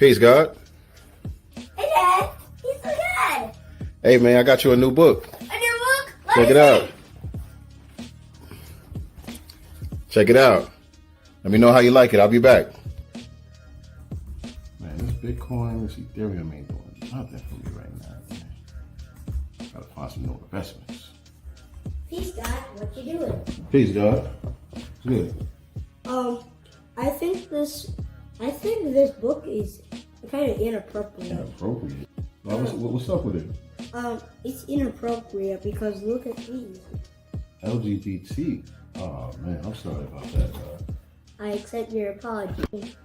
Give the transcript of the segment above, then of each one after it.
Peace, God. Hey, Dad. He's so good. Hey, man, I got you a new book. A new book? Check it out. Check it out. Let me know how you like it. I'll be back. Man, this Bitcoin, this Ethereum ain't doing nothing for me right now, man. Gotta find some new investments. Peace, God. What you doing? Peace, God. Good. I think this book is kind of inappropriate. Inappropriate? What's up with it? It's inappropriate because look at these. LGBT. Oh, man, I'm sorry about that, God. I accept your apology.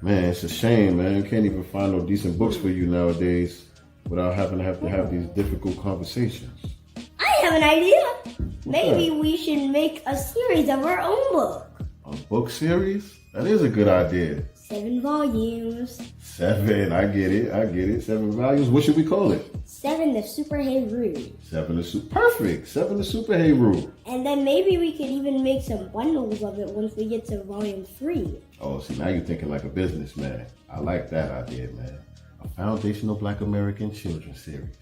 Man, it's a shame, man. Can't even find no decent books for you nowadays without having to have these difficult conversations. I have an idea. What's Maybe that? we should make a series of our own book. A book series? That is a good idea. 7 volumes. 7, I get it. 7 volumes. What should we call it? 7 the Super Hey Rude. 7 the Perfect. 7 the Super Hey Rule. And then maybe we could even make some bundles of it once we get to volume 3. Oh, see, now you're thinking like a businessman. I like that idea, man. A foundational Black American children's series.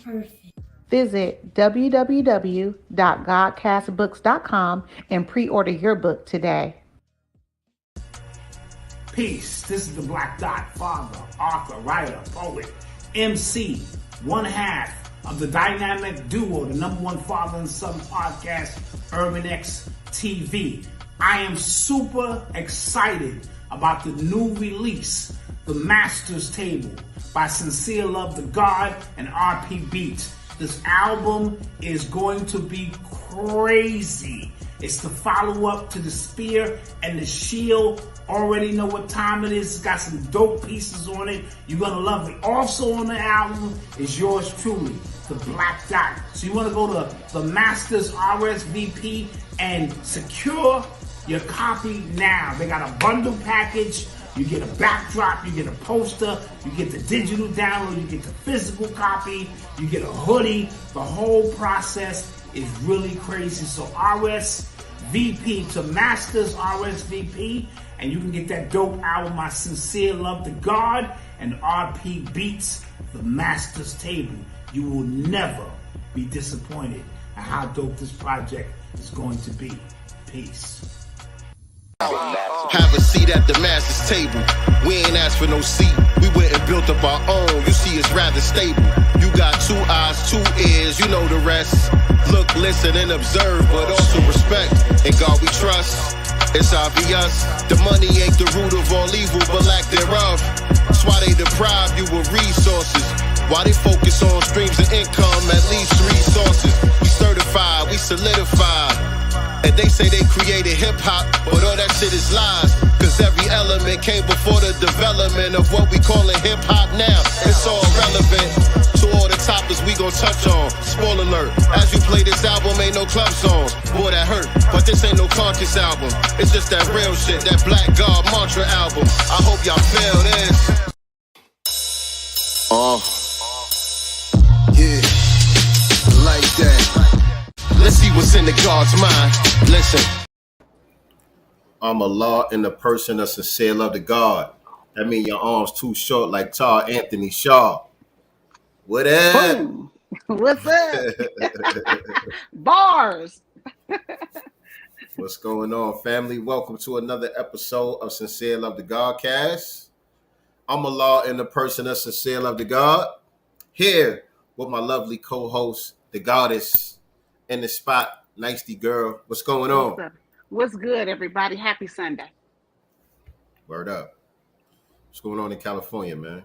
Perfect. Visit www.godcastbooks.com and pre-order your book today. Peace. This is the Black Dot, father, author, writer, poet, MC, one half of the dynamic duo, the #1 father and son podcast, Urban X TV. I am super excited about the new release, The Master's Table, by Sincere Love the God and RP Beats. This album is going to be crazy. It's the follow-up to The Spear and the Shield. Already know what time it is. It's got some dope pieces on it. You're going to love it. Also on the album is yours truly, The Black Dot. So you want to go to the Masters RSVP and secure your copy now. They got a bundle package. You get a backdrop, you get a poster, you get the digital download, you get the physical copy, you get a hoodie. The whole process is really crazy. So RSVP to Masters RSVP, and you can get that dope album, I Sincere Love the God and RP Beats, The Master's Table. You will never be disappointed at how dope this project is going to be. Peace. Have a seat at the master's table. We ain't asked for no seat. We went and built up our own. You see, it's rather stable. You got 2 eyes, 2 ears. You know the rest. Look, listen, and observe, but also respect. In God we trust. It's obvious. The money ain't the root of all evil, but lack thereof. That's why they deprive you of resources. Why they focus on streams of income, at least 3 sources. We certified, we solidified. And they say they created hip-hop, but all that shit is lies. Cause every element came before the development of what we calling hip-hop now. It's all relevant to all the topics we gon' touch on. Spoiler alert, as you play this album, ain't no club songs. Boy, that hurt, but this ain't no conscious album. It's just that real shit, that Black God Mantra album. I hope y'all feel this. Yeah, like that. Let's see what's in the God's mind. Listen. I'm a law in the person of Sincere Love the God. That mean your arms too short like Tar Anthony Shaw. What up? Boom. What's up? Bars. What's going on, family? Welcome to another episode of Sincere Love the Godcast. I'm a law in the person of Sincere Love the God. Here with my lovely co-host, the goddess in the spot, Nicety girl. What's going on? What's good, everybody? Happy Sunday. Word up. What's going on in California, man?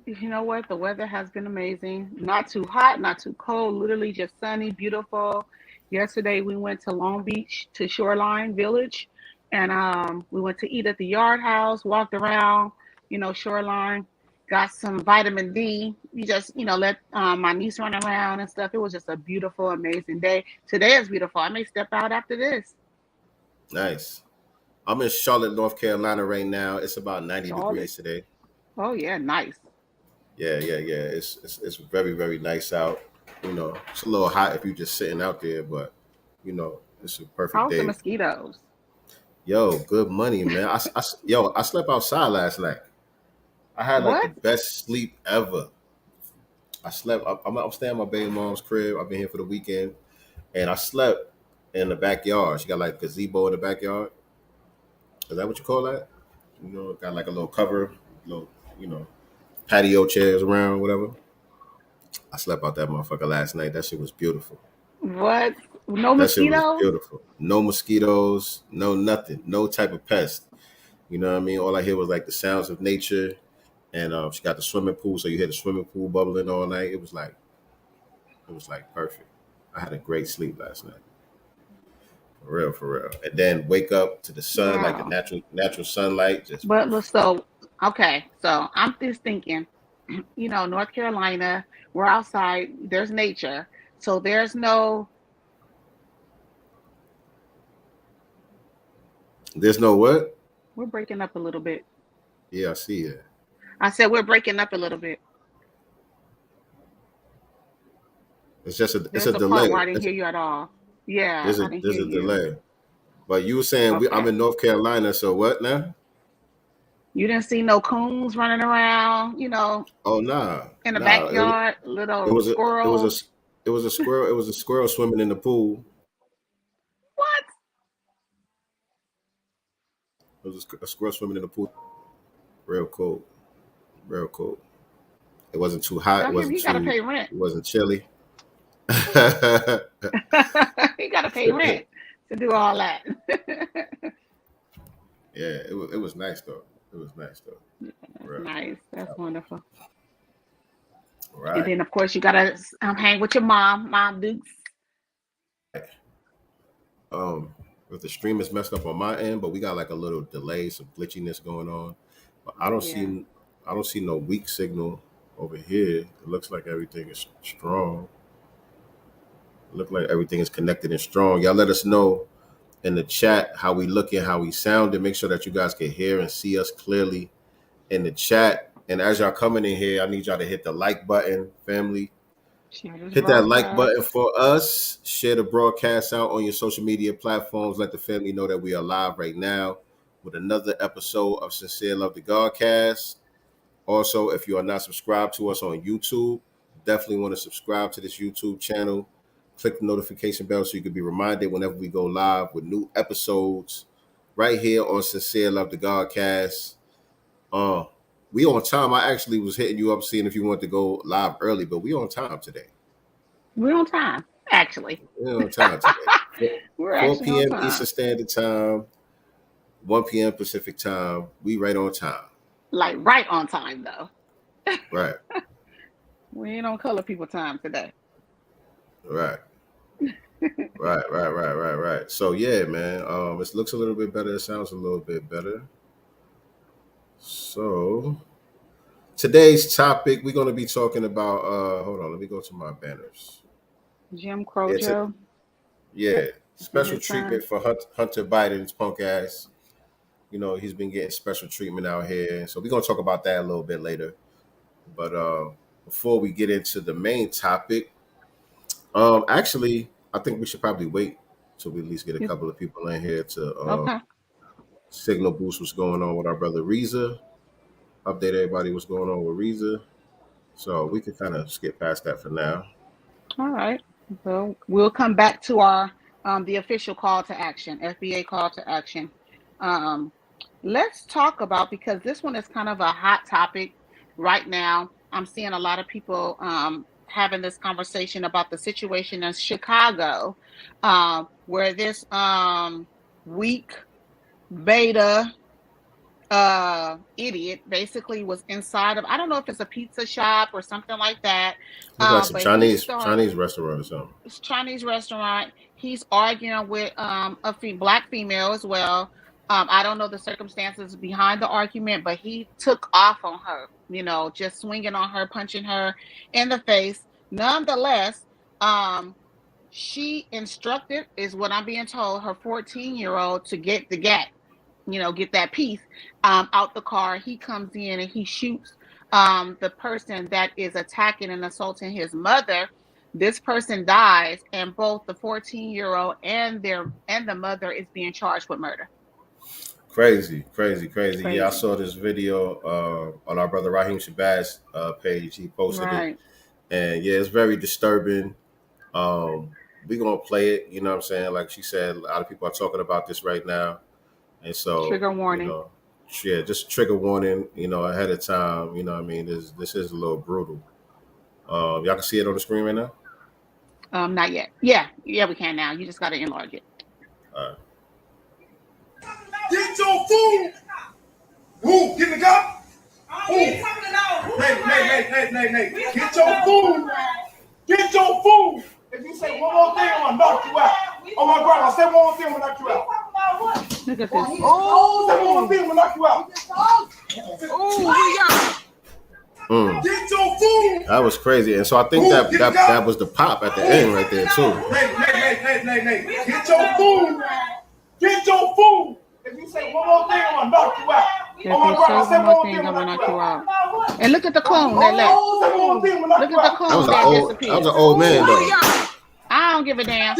You know what? The weather has been amazing. Not too hot, not too cold. Literally just sunny, beautiful. Yesterday we went to Long Beach to Shoreline Village, and we went to eat at the Yard House. Walked around, Shoreline. Got some vitamin D. You just, let my niece run around and stuff. It was just a beautiful, amazing day. Today is beautiful. I may step out after this. Nice. I'm in Charlotte, North Carolina right now. It's about 90 degrees today. Oh, yeah. Nice. Yeah. It's very, very nice out. It's a little hot if you're just sitting out there, but, it's a perfect How's day. the mosquitoes? Yo, good money, man. I slept outside last night. I had like the What? best sleep ever. I slept. I'm staying at my baby mom's crib. I've been here for the weekend, and I slept in the backyard. She got like a gazebo in the backyard. Is that what you call that? You know, got like a little cover, little, you know, patio chairs around, whatever. I slept out that motherfucker last night. That shit was beautiful. What? No That shit was mosquitoes? beautiful. No mosquitoes, no nothing, no type of pest. You know what I mean? All I hear was like the sounds of nature. And she got the swimming pool, so you hear the swimming pool bubbling all night. It was like perfect. I had a great sleep last night. For real, for real. And then wake up to the sun, like the Wow. natural sunlight. Just So okay, so I'm just thinking, North Carolina, we're outside, there's nature. So there's no what? we're breaking up a little bit. Yeah, I see it. I said we're breaking up a little bit. It's There's a a part delay. where I didn't hear you at all. Yeah, I didn't There's hear a you. delay. But you were saying I'm Okay. in North Carolina, so what now? You didn't see no coons running around, Oh nah, in the nah. backyard, It little was a it was squirrels. a it was a squirrel. It was a squirrel swimming in the pool. What? It was a squirrel swimming in the pool. Real cool. Real cool. It wasn't too hot. Tell him he gotta pay rent. It wasn't chilly. Yeah, He gotta pay rent to do all that. it was nice though. It was nice though. That's Real. nice. That's wonderful. And Right. then, of course, you gotta hang with your Mom Dukes. Um, if the stream is messed up on my end, but we got like a little delay, some glitchiness going on. But Yeah. I don't see no weak signal over here. It looks like everything is strong. It looks like everything is connected and strong. Y'all let us know in the chat how we looking, how we sounding. Make sure that you guys can hear and see us clearly in the chat. And as y'all coming in here, I need y'all to hit the like button, family. Share this Hit that like broadcast. button for us. Share the broadcast out on your social media platforms. Let the family know that we are live right now with another episode of Sincere Love the Godcast. Also, if you are not subscribed to us on YouTube, definitely want to subscribe to this YouTube channel. Click the notification bell so you can be reminded whenever we go live with new episodes right here on Sincere Love the Godcast. Uh, we on time. I actually was hitting you up seeing if you want to go live early, but we on time today. We're on time, actually. We're on time today. We're 4 actually on p.m. Eastern time. Standard Time, 1 p.m. Pacific Time. We right on time. Like right on time, though. Right. We ain't on color people time today. Right. Right. So yeah, man. It looks a little bit better. It sounds a little bit better. So today's topic, we're gonna be talking about hold on, let me go to my banners. Jim Crow It's Joe special his son. treatment for Hunter Biden's punk ass. You know, he's been getting special treatment out here. So we're gonna talk about that a little bit later. But before we get into the main topic, actually, I think we should probably wait till we at least get a couple of people in here to Okay. signal boost what's going on with our brother Reza. Update everybody what's going on with Reza. So we can kind of skip past that for now. All right. So we'll come back to our the official call to action, FBA call to action. Let's talk about, because this one is kind of a hot topic right now. I'm seeing a lot of people having this conversation about the situation in Chicago, where this weak beta idiot basically was inside of, I don't know if it's a pizza shop or something like that, It's like some but he Chinese restaurant or something. it's a Chinese restaurant. He's arguing with a black female as well. I don't know the circumstances behind the argument, but he took off on her, just swinging on her, punching her in the face. Nonetheless, she instructed, is what I'm being told, her 14-year-old to get the gat, get that piece out the car. He comes in and he shoots the person that is attacking and assaulting his mother. This person dies, and both the 14-year-old and the mother is being charged with murder. Crazy. Yeah, I Crazy. saw this video on our brother Raheem Shabazz page. He posted it, Right. and yeah, it's very disturbing. We gonna play it. You know what I'm saying? Like she said, a lot of people are talking about this right now, and so Trigger warning. yeah, just trigger warning. Ahead of time. You know what I mean? This is a little brutal. Y'all can see it on the screen right now. Not yet. Yeah, we can now. You just got to enlarge it. All right. Get your food. Who? Get in the cup. Who? Nay. Get your food. Get your food. If you say one more thing, I'm gonna knock you out. Oh my God! I said one more thing, I'm gonna knock you out. Look at this. Oh, say one more thing, I'm gonna knock you out. Oh, Get your food. That was crazy, and so I think that was the pop at the end right there too. Nay. Get your food. Get your food. If you say one more thing, I'm gonna knock you out. If you say one more thing, I'm gonna knock you out. And look at the clone that left. Look at the clone that disappeared. That was an old man though. I don't give a damn.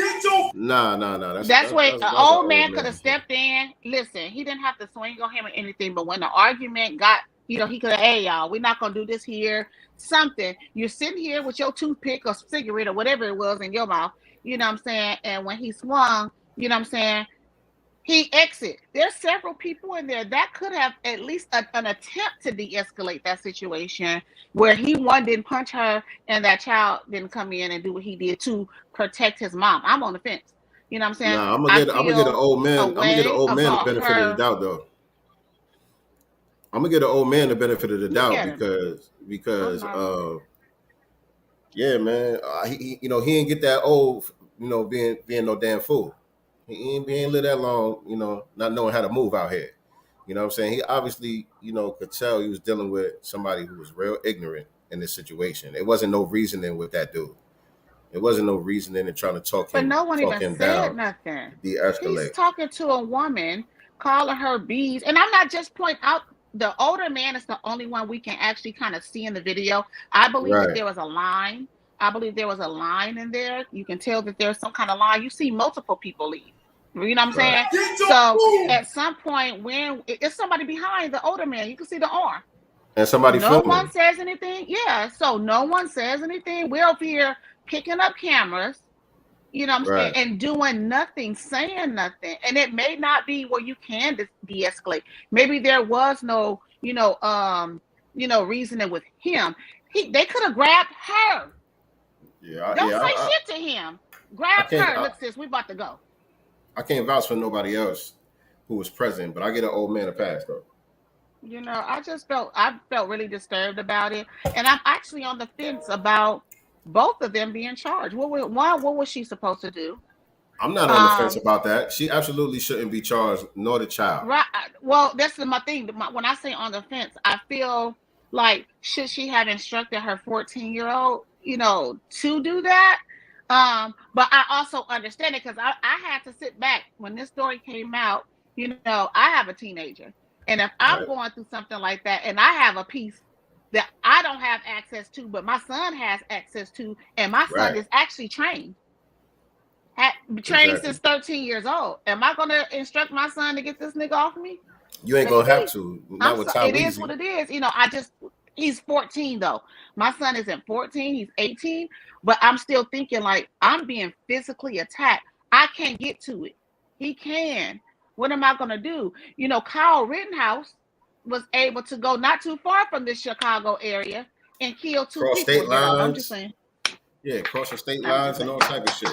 Nah. That's where an old man could have stepped in. Listen, he didn't have to swing on him or anything, but when the argument got, he could have, hey, y'all, we're not going to do this here. Something. You're sitting here with your toothpick or cigarette or whatever it was in your mouth, you know what I'm saying? And when he swung, you know what I'm saying? He exit. There's several people in there that could have at least an attempt to de-escalate that situation where didn't punch her and that child didn't come in and do what he did to protect his mom. I'm on the fence. You know what I'm saying? Nah, I'm gonna get an old man. I'm gonna get an old man the benefit of the doubt though. I'm gonna get an old man the benefit of the doubt because yeah, man, he ain't get that old, being no damn fool. He ain't live that long, not knowing how to move out here. You know what I'm saying? He obviously, could tell he was dealing with somebody who was real ignorant in this situation. It wasn't no reasoning with that dude. It wasn't no reasoning in trying to talk him. But no one even said nothing. De-escalate. He's talking to a woman, calling her bees. And I'm not just pointing out the older man is the only one we can actually kind of see in the video. I believe that there was a line. I believe there was a line in there. You can tell that there's some kind of line. You see multiple people leave. You know what I'm saying? So at some point, when it's somebody behind the older man, you can see the arm. And somebody filming. No one says anything. Yeah. So no one says anything. We're up here picking up cameras, you know what I'm saying, and doing nothing, saying nothing. And it may not be where you can de-escalate. Maybe there was no, reasoning with him. They could have grabbed her. Don't say shit to him. Grab her. Look, sis, we about to go. I can't vouch for nobody else who was present, but I get an old man a pass though. I felt really disturbed about it, and I'm actually on the fence about both of them being charged. What was she supposed to do? I'm not on the fence about that. She absolutely shouldn't be charged, nor the child. Right. Well, that's my thing. When I say on the fence, I feel like should she have instructed her 14-year-old, to do that? But I also understand it because I had to sit back when this story came out. I have a teenager, and if I'm going through something like that, and I have a piece that I don't have access to, but my son has access to, and my son is actually trained. Trained since 13 years old. Am I going to instruct my son to get this nigga off of me? You ain't going to have to. Not with Tom. It is what it is. He's 14 though. My son isn't 14. He's 18. But I'm still thinking like I'm being physically attacked. I can't get to it. He can. What am I going to do? Kyle Rittenhouse was able to go not too far from the Chicago area and kill two people. State lines. I'm just saying. Yeah, crossing state lines and all type of shit.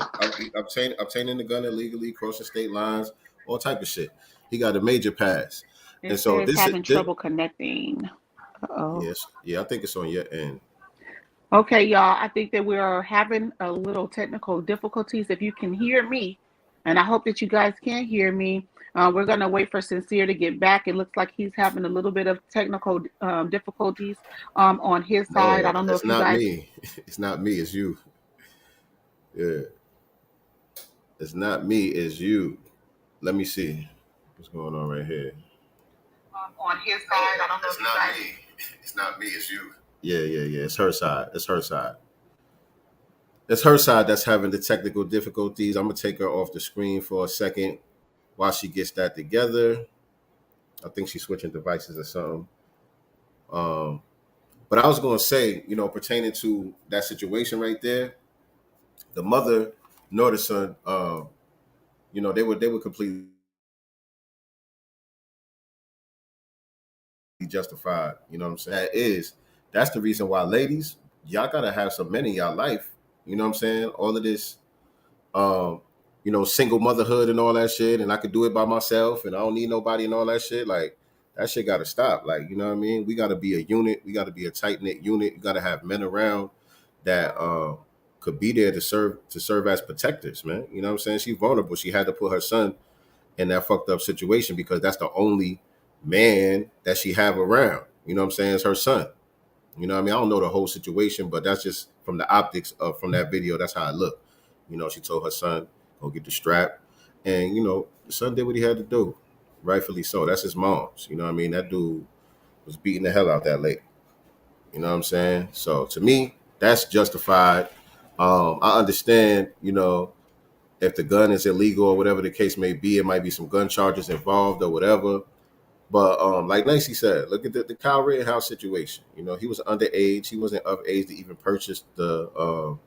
Obtaining the gun illegally, crossing state lines, all type of shit. He got a major pass. And so this having trouble connecting. Uh-oh. Yes. Yeah, I think it's on your end. Okay, y'all. I think that we are having a little technical difficulties. If you can hear me, and I hope that you guys can hear me, we're going to wait for Sincere to get back. It looks like he's having a little bit of technical difficulties on his side. I don't know if you guys... It's not me. It's you. Yeah. It's not me. It's you. Let me see what's going on right here. On his side, I don't know if you guys... It's not me. It's you. Yeah. It's her side. It's her side that's having the technical difficulties. I'm going to take her off the screen for a second while she gets that together. I think she's switching devices or something. But I was going to say, pertaining to that situation right there, the mother nor the son, they were completely justified. You know what I'm saying? That's the reason why, ladies, y'all gotta have some men in y'all life. You know what I'm saying? All of this, um, single motherhood and all that shit, and I could do it by myself, and I don't need nobody and all that shit. Like that shit gotta stop. Like, you know what I mean? We gotta be a unit. We gotta be a tight knit unit. You gotta have men around that could be there to serve as protectors, man. You know what I'm saying? She's vulnerable. She had to put her son in that fucked up situation because that's the only man that she have around. You know what I'm saying? It's her son. You know what I mean? I don't know the whole situation, but that's just from the optics of from that video. That's how it looked. She told her son, go get the strap. And, the son did what he had to do. Rightfully so. That's his mom's. You know what I mean? That dude was beating the hell out that lady. You know what I'm saying? So to me, that's justified. I understand, if the gun is illegal or whatever the case may be, it might be some gun charges involved or whatever. But like Lacey said, look at the Kyle Rittenhouse situation. He was underage. He wasn't of age to even purchase the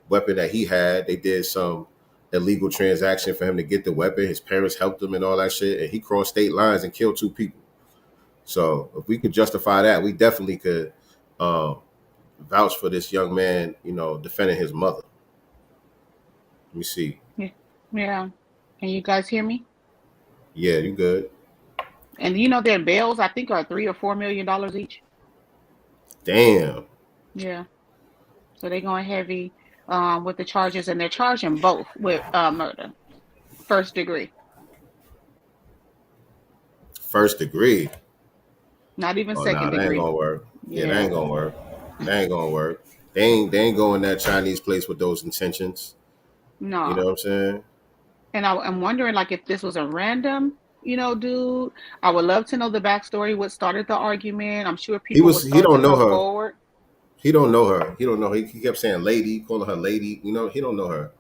weapon that he had. They did some illegal transaction for him to get the weapon. His parents helped him and all that shit. And he crossed state lines and killed 2 people. So if we could justify that, we definitely could vouch for this young man, defending his mother. Let me see. Yeah. Can you guys hear me? Yeah, you good. And their bails, I think, are $3 or $4 million each. Damn. Yeah. So they're going heavy with the charges, and they're charging both with murder, first degree. First degree. Not even second degree. That ain't gonna work. Yeah, that ain't gonna work. That ain't gonna work. They ain't going that Chinese place with those intentions. No. You know what I'm saying? And I'm wondering, like, if this was a random, dude. I would love to know the backstory, what started the argument. I'm sure people would start to come forward. He don't know her. He don't know. He kept saying lady, calling her lady. He don't know her.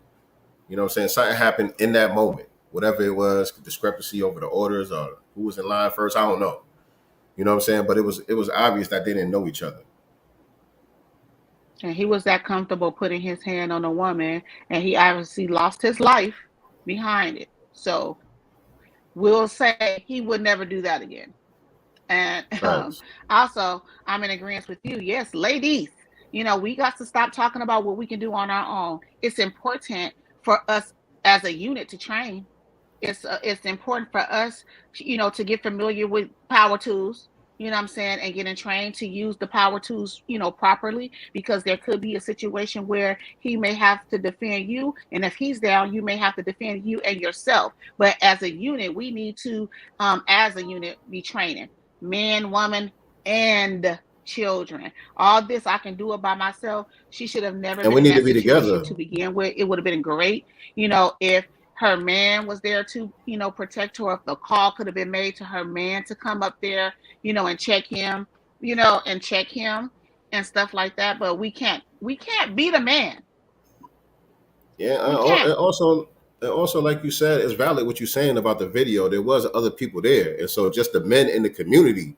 You know what I'm saying? Something happened in that moment. Whatever it was, discrepancy over the orders or who was in line first, I don't know. You know what I'm saying? But it was obvious that they didn't know each other. And he was that comfortable putting his hand on a woman, and he obviously lost his life behind it. So we'll say he would never do that again. And also, I'm in agreement with you. Yes, ladies, we got to stop talking about what we can do on our own. It's important for us as a unit to train. It's important for us, to get familiar with power tools, you know what I'm saying, and getting trained to use the power tools, properly, because there could be a situation where he may have to defend you. And if he's down, you may have to defend you and yourself. But as a unit, we need to, as a unit, be training men, woman, and children. All this I can do it by myself. She should have never been in that situation to begin with. It would have been great, if her man was there to, protect her. If the call could have been made to her man to come up there, and check him, and stuff like that. But we can't beat a man. Yeah, and also, like you said, it's valid what you're saying about the video. There was other people there, and so just the men in the community,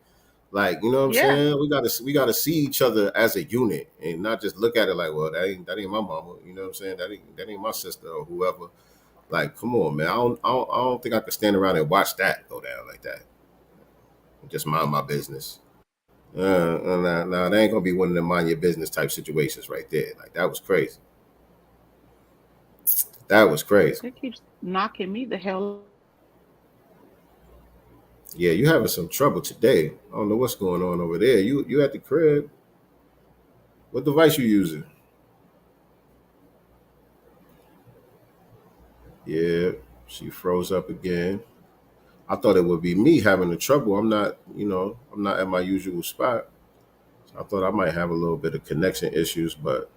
like, you know what I'm saying, we gotta see each other as a unit and not just look at it like, well, that ain't my mama. You know what I'm saying? That ain't my sister or whoever. Like, come on, man. I don't think I could stand around and watch that go down like that. Just mind my business. Nah, that ain't gonna be one of them mind your business type situations right there. Like, that was crazy. That was crazy. It keeps knocking me the hell. Yeah, you having some trouble today. I don't know what's going on over there. You at the crib? What device you using? Yeah, she froze up again. I thought it would be me having the trouble. I'm not at my usual spot. So I thought I might have a little bit of connection issues, but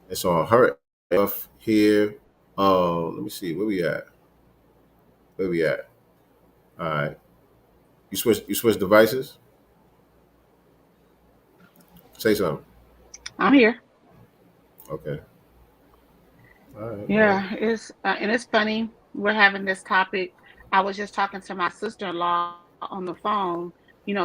it's on her stuff here. Let me see, where we at? All right. You switch devices? Say something. I'm here. Okay. All right, well, Yeah, it's and it's funny we're having this topic. I was just talking to my sister-in-law on the phone,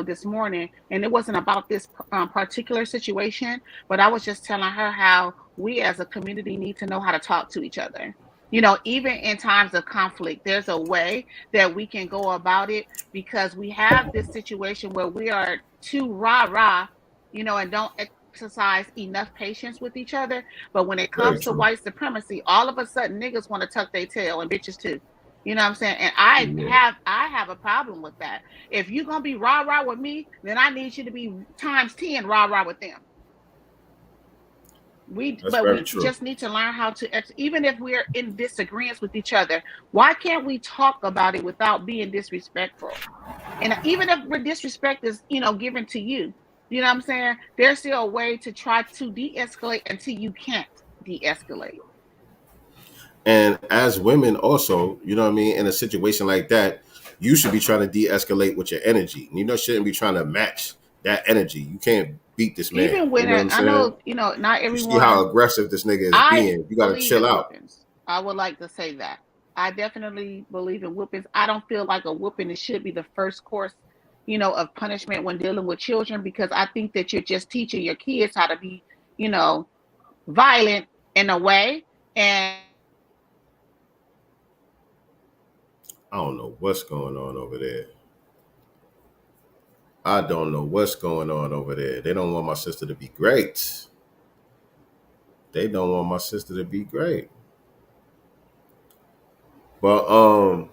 this morning, and it wasn't about this particular situation, but I was just telling her how we as a community need to know how to talk to each other. Even in times of conflict, there's a way that we can go about it because we have this situation where we are too rah-rah, and don't exercise enough patience with each other. But when it comes very to true. white supremacy, all of a sudden niggas want to tuck their tail and bitches too. You know what I'm saying? And I Yeah. have I have a problem with that. If you're gonna be rah rah with me, then I need you to be times 10 rah rah with them. That's But very we true. just need to learn how to even if we're in disagreements with each other, why can't we talk about it without being disrespectful? And even if disrespect is, given to you, you know what I'm saying? There's still a way to try to de-escalate until you can't de-escalate. And as women, also, you know what I mean, in a situation like that, you should be trying to de-escalate with your energy. Shouldn't be trying to match that energy. You can't beat this man. Even You when know what I'm I saying? know, not You see how everyone. aggressive this nigga is I being. You got to believe chill in out. whoopings. I would like to say that. I definitely believe in whoopings. I don't feel like a whooping it should be the first course, of punishment when dealing with children because I think that you're just teaching your kids how to be, you know, violent in a way. And I don't know what's going on over there. I don't know what's going on over there. They don't want my sister to be great. They don't want my sister to be great. But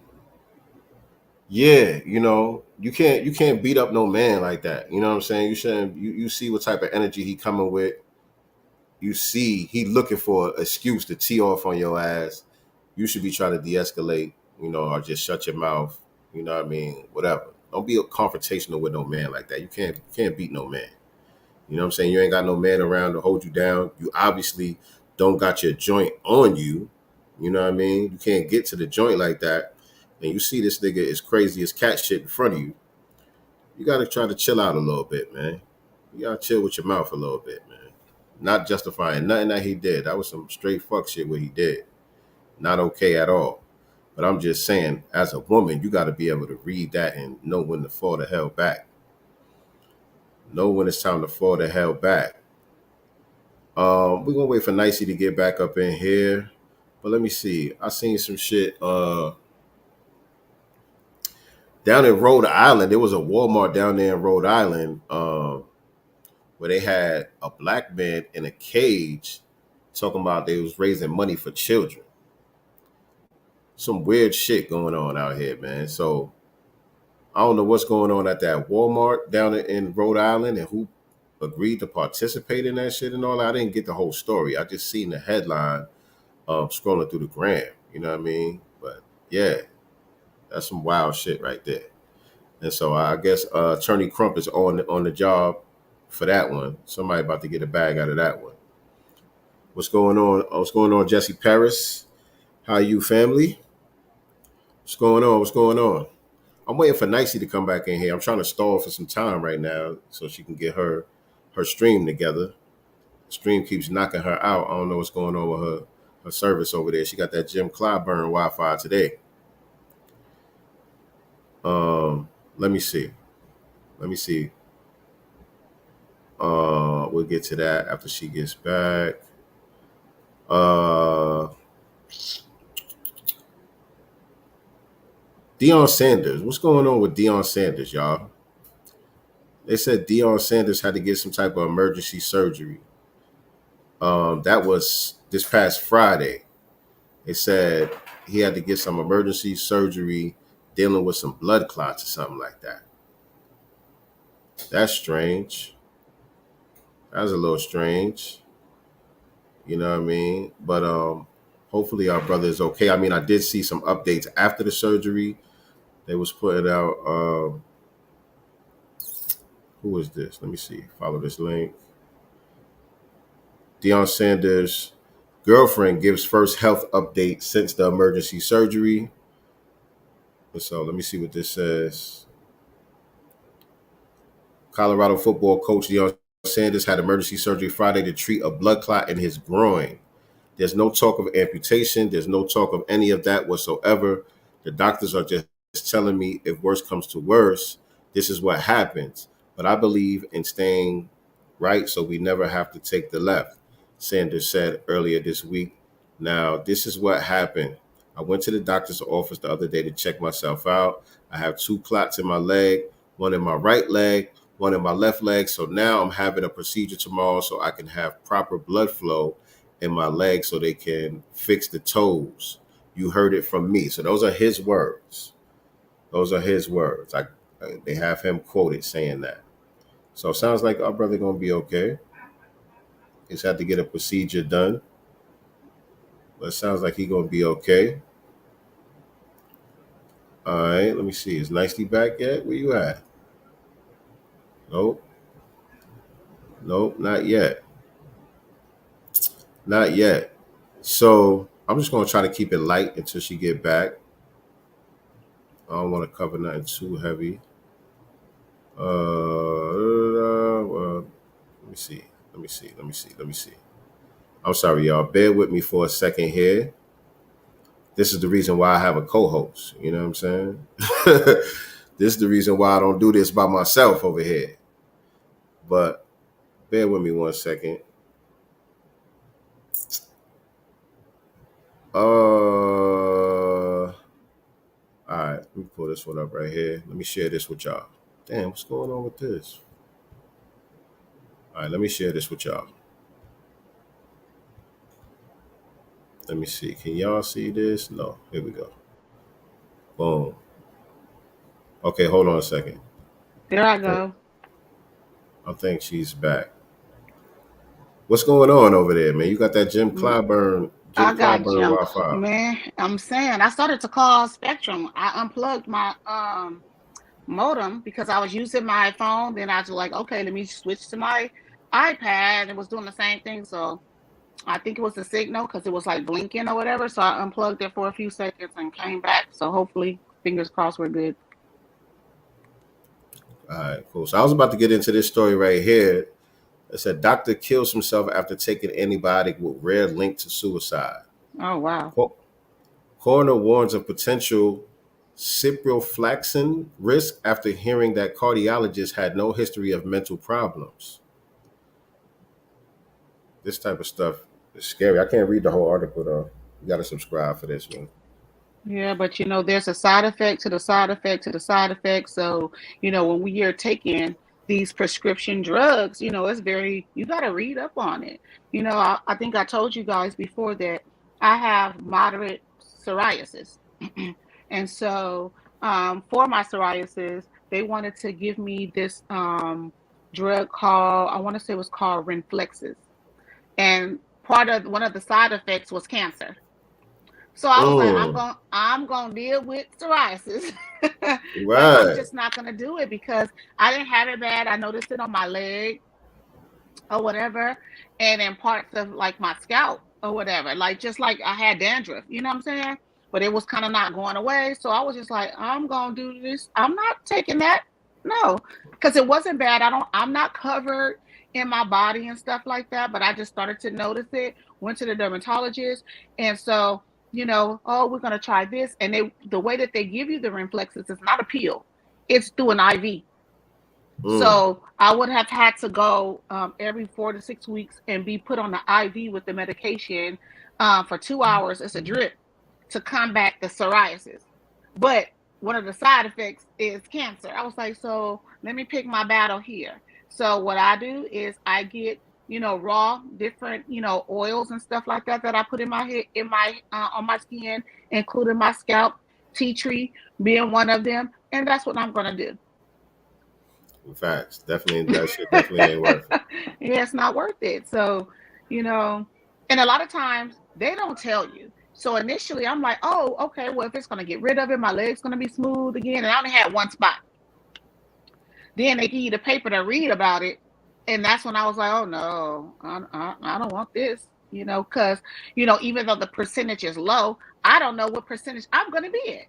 yeah, you can't beat up no man like that. You know what I'm saying? You shouldn't. You see what type of energy he coming with. You see he looking for an excuse to tee off on your ass. You should be trying to de-escalate, or just shut your mouth. You know what I mean? Whatever. Don't be confrontational with no man like that. You can't beat no man. You know what I'm saying? You ain't got no man around to hold you down. You obviously don't got your joint on you. You know what I mean? You can't get to the joint like that. And you see this nigga is crazy as cat shit in front of you. You got to try to chill out a little bit, man. You got to chill with your mouth a little bit, man. Not justifying nothing that he did. That was some straight fuck shit what he did. Not okay at all. But I'm just saying, as a woman, you got to be able to read that and know when to fall the hell back. Know when it's time to fall the hell back. We're gonna wait for Nicey to get back up in here. But let me see. I seen some shit down in Rhode Island. There was a Walmart down there in Rhode Island where they had a black man in a cage talking about they was raising money for children. Some weird shit going on out here, man. So I don't know what's going on at that Walmart down in Rhode Island and who agreed to participate in that shit and all that. I didn't get the whole story. I just seen the headline scrolling through the gram. You know what I mean? But yeah, that's some wild shit right there. And so I guess Attorney Crump is on the job for that one. Somebody about to get a bag out of that one. What's going on? What's going on, Jesse Paris? How are you, family? What's going on? What's going on? I'm waiting for Nicey to come back in here. I'm trying to stall for some time right now so she can get her stream together. Stream keeps knocking her out. I don't know what's going on with her service over there. She got that Jim Clyburn Wi-Fi today. Let me see. Let me see. We'll get to that after she gets back. Deion Sanders. What's going on with Deion Sanders, y'all? They said Deion Sanders had to get some type of emergency surgery. That was this past Friday. They said he had to get some emergency surgery dealing with some blood clots or something like that. That's strange. That's a little strange. You know what I mean? But hopefully our brother is okay. I mean, I did see some updates after the surgery. They was putting out who is this? Let me see. Follow this link. Deion Sanders' girlfriend gives first health update since the emergency surgery. So let me see what this says. Colorado football coach Deion Sanders had emergency surgery Friday to treat a blood clot in his groin. There's no talk of amputation. There's no talk of any of that whatsoever. The doctors are just telling me if worse comes to worse, this is what happens. But I believe in staying right so we never have to take the left. Sanders said earlier this week. Now, this is what happened. I went to the doctor's office the other day to check myself out. I have 2 clots in my leg, one in my right leg, one in my left leg. So now I'm having a procedure tomorrow so I can have proper blood flow in my leg so they can fix the toes. You heard it from me. So those are his words. Those are his words. They have him quoted saying that. So it sounds like our brother going to be okay. He's had to get a procedure done. But it sounds like he's going to be okay. All right, let me see. Is Nicely back yet? Where you at? Nope. Nope, not yet. Not yet. So I'm just going to try to keep it light until she get back. I don't want to cover nothing too heavy. Well, let me see. I'm sorry, y'all. Bear with me for a second here. This is the reason why I have a co-host. You know what I'm saying? This is the reason why I don't do this by myself over here. But bear with me 1 second. All right, let me pull this one up right here. Let me share this with y'all. Damn, what's going on with this? All right, let me share this with y'all. Let me see. Can y'all see this? No. Here we go. Boom. Okay, hold on a second. There I go. I think she's back. What's going on over there, man? You got that Jim Clyburn I got Wi-Fi. Man, I'm saying I started to call Spectrum. I unplugged my modem because I was using my phone. Then I was like, okay, let me switch to my iPad. It was doing the same thing. So I think it was the signal because it was like blinking or whatever. So I unplugged it for a few seconds and came back. So hopefully, fingers crossed, we're good. All right, cool. So I was about to get into this story right here. It said doctor kills himself after taking antibiotic with rare link to suicide. Oh, wow. Coroner warns of potential ciprofloxacin risk after hearing that cardiologist had no history of mental problems. This type of stuff is scary. I can't read the whole article, though. You got to subscribe for this one. Yeah, but there's a side effect to the side effect to the side effect. So, when we are taking these prescription drugs, it's you got to read up on it. I think I told you guys before that I have moderate psoriasis. And so for my psoriasis, they wanted to give me this drug called, I want to say it was called Renflexis. And one of the side effects was cancer. So I was like, I'm gonna deal with psoriasis. Right. But I'm just not gonna do it because I didn't have it bad. I noticed it on my leg or whatever, and in parts of like my scalp or whatever. Just like I had dandruff, you know what I'm saying? But it was kind of not going away. So I was just like, I'm gonna do this. I'm not taking that. No, because it wasn't bad. I'm not covered in my body and stuff like that, but I just started to notice it, went to the dermatologist, and so we're going to try this. And the way that they give you the Renflexis is not a pill. It's through an IV. So I would have had to go every 4 to 6 weeks and be put on the IV with the medication for 2 hours. It's a drip to combat the psoriasis. But one of the side effects is cancer. I was like, so let me pick my battle here. So what I do is I get raw, different, oils and stuff like that I put in my head, on my skin, including my scalp, tea tree being one of them. And that's what I'm going to do. In fact, definitely, that shit definitely ain't worth it. Yeah, it's not worth it. So, and a lot of times they don't tell you. So initially I'm like, oh, okay, well, if it's going to get rid of it, my leg's going to be smooth again. And I only had one spot. Then they give you the paper to read about it. And that's when I was like, oh, no, I don't want this, because, even though the percentage is low, I don't know what percentage I'm going to be at.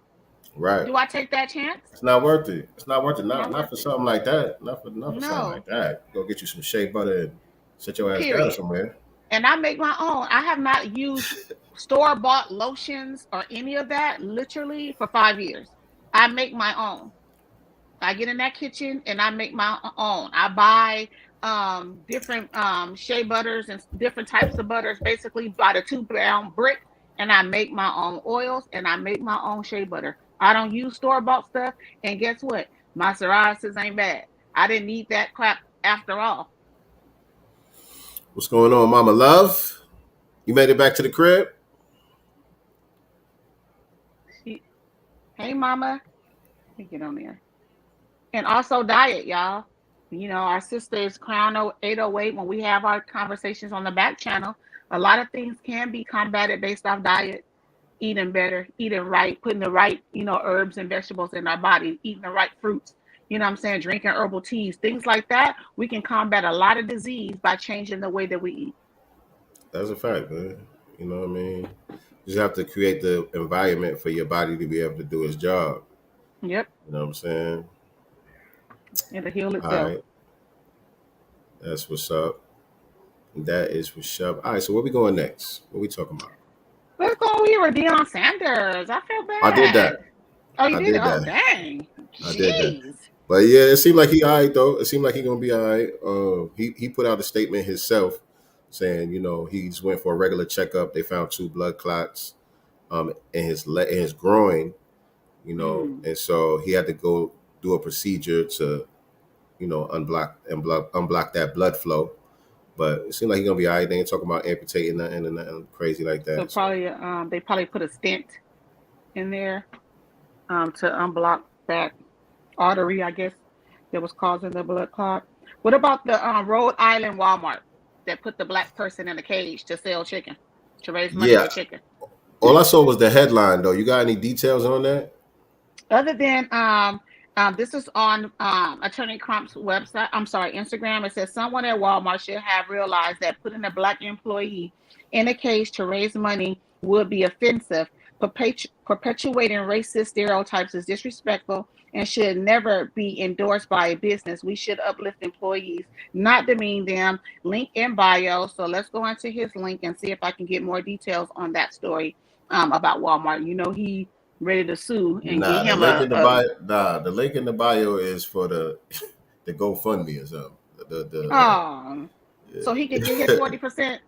Right. Do I take that chance? It's not worth it. It's not worth it. Not for something like that. Not for something like that. Go get you some shea butter and sit your ass down somewhere. and I make my own. I have not used store-bought lotions or any of that literally for 5 years. I make my own. I get in that kitchen and I make my own. I buy different shea butters and different types of butters, basically by the 2 pound brick, and I make my own oils and I make my own shea butter. I don't use store-bought stuff, and guess what? My psoriasis ain't bad. I didn't need that crap after all. What's going on, Mama Love? You made it back to the crib? Hey, Mama. Let me get on there. And also diet, y'all. You know, our sister is Crown 808 when we have our conversations on the back channel. A lot of things can be combated based off diet, eating better, eating right, putting the right, herbs and vegetables in our body, eating the right fruits, you know what I'm saying, drinking herbal teas, things like that. We can combat a lot of disease by changing the way that we eat. That's a fact, man. You know what I mean? You just have to create the environment for your body to be able to do its job. Yep. You know what I'm saying? It'll heal itself. All right. That's what's up. That is what's up. All right, so where we going next? What we talking about? Let's go over here with Deion Sanders. I feel bad. I did that. Oh, you did? that. Oh, dang. I did Jeez. that. But yeah, it seemed like he all right, though. It seemed like he going to be all right. He put out a statement himself saying, he just went for a regular checkup. They found 2 blood clots in his groin, and so he had to go do a procedure to, unblock that blood flow. But it seemed like he's gonna be all right. They ain't talking about amputating nothing and nothing crazy like that. So probably they probably put a stent in there to unblock that artery, I guess, that was causing the blood clot. What about the Rhode Island Walmart that put the black person in a cage to sell chicken, to raise money for chicken? All I saw was the headline, though. You got any details on that? Other than this is on Attorney Crump's website. I'm sorry, Instagram. It says someone at Walmart should have realized that putting a black employee in a cage to raise money would be offensive. Perpetuating racist stereotypes is disrespectful and should never be endorsed by a business. We should uplift employees, not demean them. Link in bio. So let's go into his link and see if I can get more details on that story about Walmart. He ready to sue and get him the link in the bio is for the GoFundMe or something. So he can get his 40%.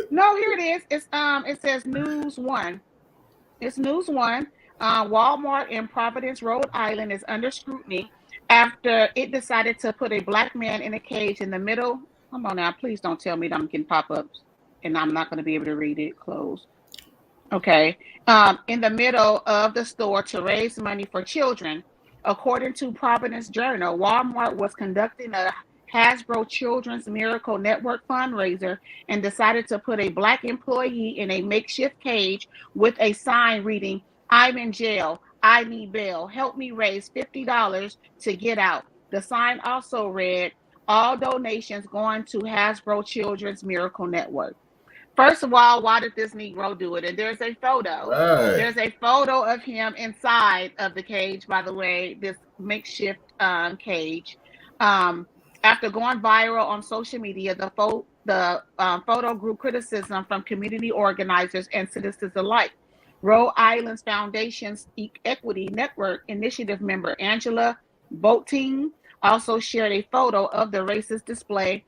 No, here it is. It's it says News One. It's News One. Walmart in Providence, Rhode Island is under scrutiny after it decided to put a black man in a cage in the middle. Come on now, please don't tell me that I'm getting pop-ups and I'm not going to be able to read it. Close. Okay. In the middle of the store to raise money for children. According to Providence Journal, Walmart was conducting a Hasbro Children's Miracle Network fundraiser and decided to put a black employee in a makeshift cage with a sign reading, "I'm in jail. I need bail. Help me raise $50 to get out." The sign also read, "All donations going to Hasbro Children's Miracle Network." First of all, why did this Negro do it? And there's a photo. Right. There's a photo of him inside of the cage, by the way, this makeshift cage. After going viral on social media, the photo drew criticism from community organizers and citizens alike. Rhode Island's Foundation's Equity Network Initiative member Angela Boateng also shared a photo of the racist display,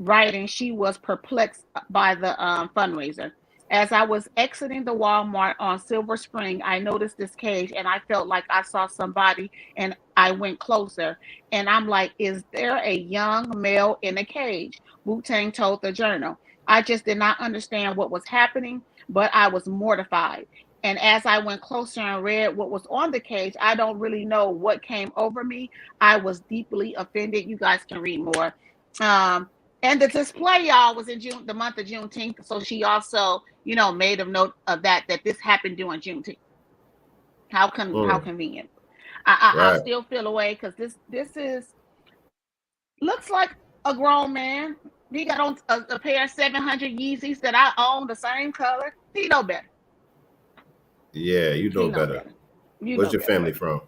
writing she was perplexed by the fundraiser. As I was exiting the Walmart on Silver Spring, I noticed this cage and I felt like I saw somebody, and I went closer and I'm like, is there a young male in a cage? Boateng told the Journal. I just did not understand what was happening, but I was mortified. And as I went closer and read what was on the cage, I don't really know what came over me. I was deeply offended. You guys can read more. And the display, y'all, was in the month of Juneteenth. So she also, made a note of that this happened during Juneteenth. How convenient. I still feel away because this looks like a grown man. He got on a pair of 700 Yeezys that I own, the same color. He know better. Yeah, you know better. Where's your family from?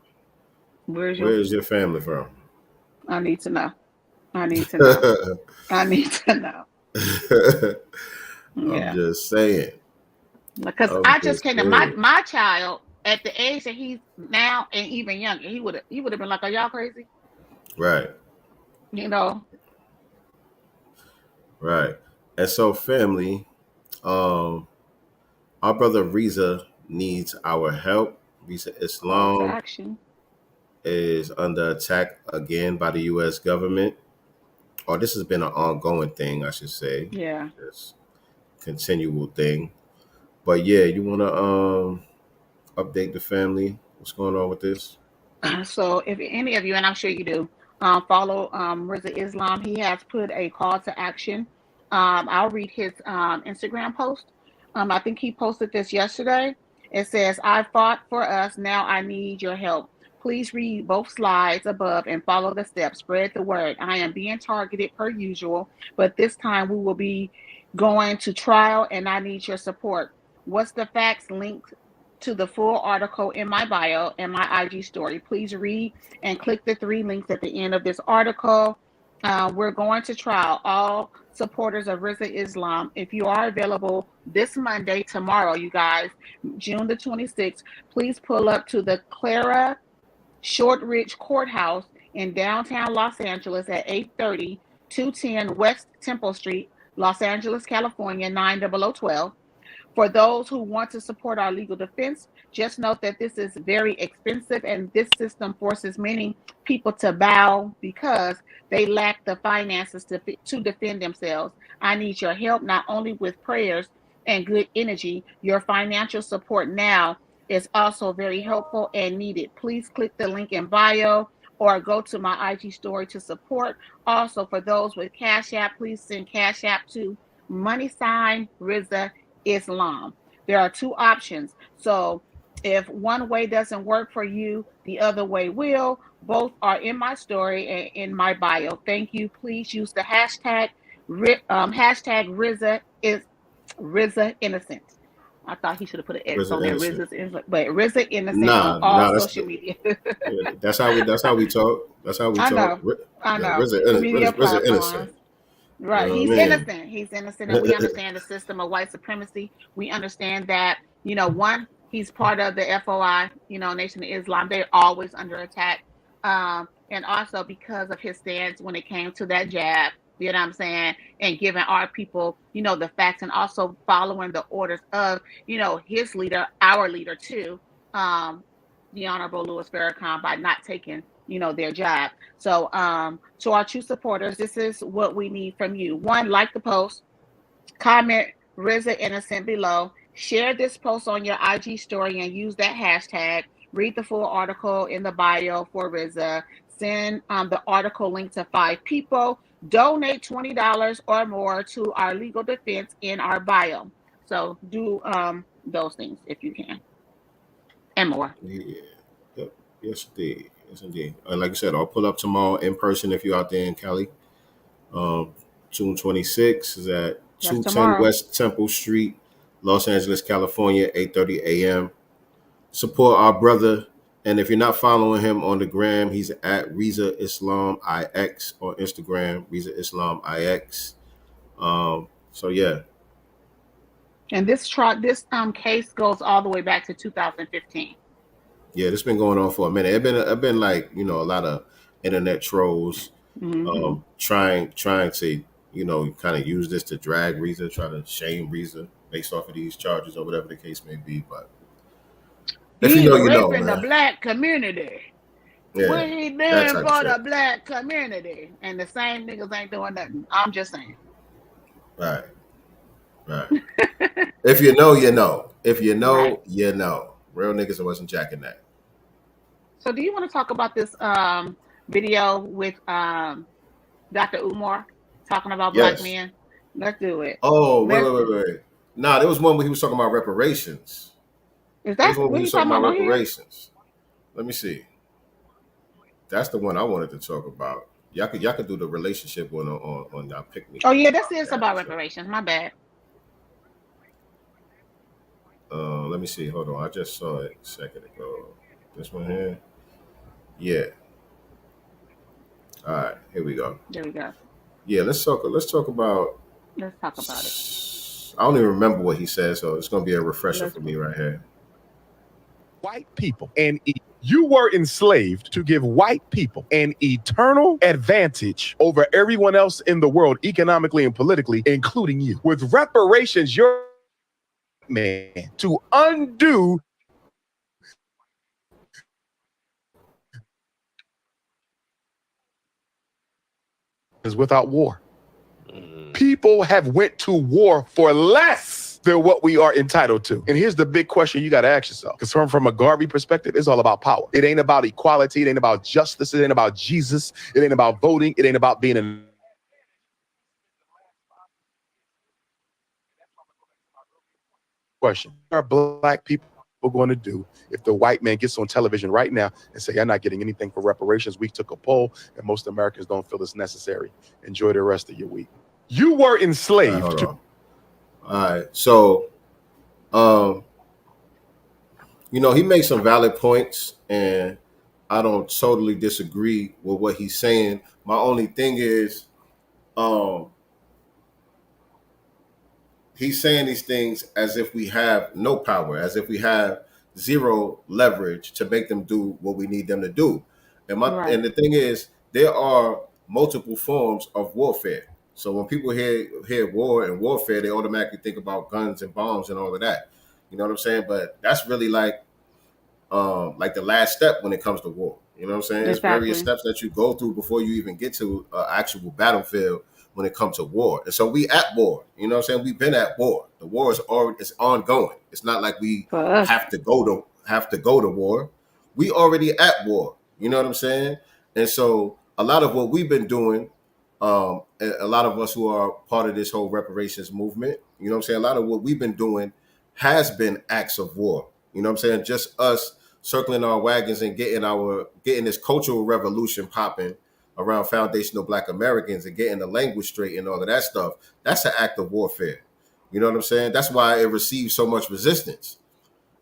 Where's your family from? I need to know. I need to know. I'm Yeah. just saying. Because I'm I just just came to saying. my child at the age that he's now and even younger, he would have been like, "Are y'all crazy?" Right. You know. Right. And so, family, um, our brother Riza needs our help. Riza Call to Islam action. is under attack again by the U.S. government. Or this has been an ongoing thing, I should say. Yeah. It's continual thing. But yeah, you want to update the family? What's going on with this? So if any of you, and I'm sure you do, follow Riza Islam, he has put a call to action. I'll read his Instagram post. I think he posted this yesterday. It says, "I fought for us. Now I need your help. Please read both slides above and follow the steps. Spread the word. I am being targeted per usual, but this time we will be going to trial and I need your support. What's the facts? Link to the full article in my bio and my IG story. Please read and click the 3 links at the end of this article. We're going to trial all supporters of Riza Islam. If you are available this Monday, tomorrow, you guys, June the 26th, please pull up to the Clara Shortridge Courthouse in downtown Los Angeles at 830 210 West Temple Street, Los Angeles, California, 90012. For those who want to support our legal defense, just note that this is very expensive and this system forces many people to bow because they lack the finances to defend themselves. I need your help not only with prayers and good energy, your financial support now is also very helpful and needed. Please click the link in bio or go to my IG story to support. Also, for those with Cash App, please send Cash App to #Riza Islam. There are 2 options. So if one way doesn't work for you, the other way will. Both are in my story and in my bio. Thank you. Please use the hashtag Riza Innocent. I thought he should have put an X Riza on there, innocent. But Riza Innocent on Nah, all nah. social media. That's how we. That's how we talk. That's how we I talk. know, I Yeah, know. Riza, Media Riza innocent. platforms. You Right. know He's what I mean? innocent. He's innocent. And we understand the system of white supremacy. We understand that, one, he's part of the FOI, Nation of Islam. They're always under attack. And also because of his stance when it came to that jab, you know what I'm saying? And giving our people, the facts and also following the orders of, his leader, our leader too, the Honorable Louis Farrakhan by not taking, their job. So, to our true supporters, this is what we need from you. 1, like the post, comment Riza Innocent below, share this post on your IG story and use that hashtag. Read the full article in the bio for Riza. Send the article link to 5 people. Donate $20 or more to our legal defense in our bio. So do those things if you can, and more. Yeah. Yep. Yes, indeed. Yes, indeed. And like I said, I'll pull up tomorrow in person if you're out there in Cali. June 26th is at That's 210 tomorrow. West Temple Street, Los Angeles, California, 8:30 a.m. Support our brother. And if you're not following him on the gram, he's at Riza Islam IX on Instagram, Riza Islam IX. So yeah. And this case goes all the way back to 2015. Yeah, this been going on for a minute. It been like, a lot of internet trolls Mm-hmm. trying to, kind of use this to drag Riza, try to shame Riza based off of these charges or whatever the case may be. But if you He's know, you know, raping the man. black community. Yeah, What he that doing type of for the shit. black community? And the same niggas ain't doing nothing. I'm just saying. Right. Right. If you know, you know. If you Right. know, you know. Real niggas wasn't jacking that. So do you want to talk about this video with Dr. Umar talking about black Yes. men? Let's do it. Oh, Let's wait. Nah, there was one where he was talking about reparations. is There was that one where what he was he talking talking about about on here? reparations. Let me see. That's the one I wanted to talk about. Y'all could do the relationship one on y'all pick me Oh yeah, this is podcast. about So, reparations. My bad. let me see. Hold on. I just saw it a second ago. This one here. Yeah. All right. Here we go. There we go. Yeah. Let's talk about. Let's talk about it. I don't even remember what he said, so it's going to be a refresher Let's for me right here. White people and you were enslaved to give white people an eternal advantage over everyone else in the world, economically and politically, including you. With reparations, you're man to undo is without war. People have went to war for less than what we are entitled to. And here's the big question you got to ask yourself. Because from a Garvey perspective, it's all about power. It ain't about equality. It ain't about justice. It ain't about Jesus. It ain't about voting. It ain't about being a question. What are black people going to do if the white man gets on television right now and say, I'm not getting anything for reparations? We took a poll and most Americans don't feel it's necessary. Enjoy the rest of your week. You were enslaved. All right. So, he makes some valid points, and I don't totally disagree with what he's saying. My only thing is, he's saying these things as if we have no power, as if we have zero leverage to make them do what we need them to do. And the thing is, there are multiple forms of warfare. So when people hear war and warfare, they automatically think about guns and bombs and all of that. You know what I'm saying? But that's really like the last step when it comes to war. You know what I'm saying? There's various steps that you go through before you even get to an actual battlefield when it comes to war. And so we at war. You know what I'm saying? We've been at war. The war is ongoing. It's not like we have to go to war. We already at war. You know what I'm saying? And so a lot of what we've been doing, a lot of us who are part of this whole reparations movement, you know what I'm saying? A lot of what we've been doing has been acts of war. You know what I'm saying? Just us circling our wagons and getting this cultural revolution popping around foundational Black Americans and getting the language straight and all of that stuff. That's an act of warfare. You know what I'm saying? That's why it receives so much resistance.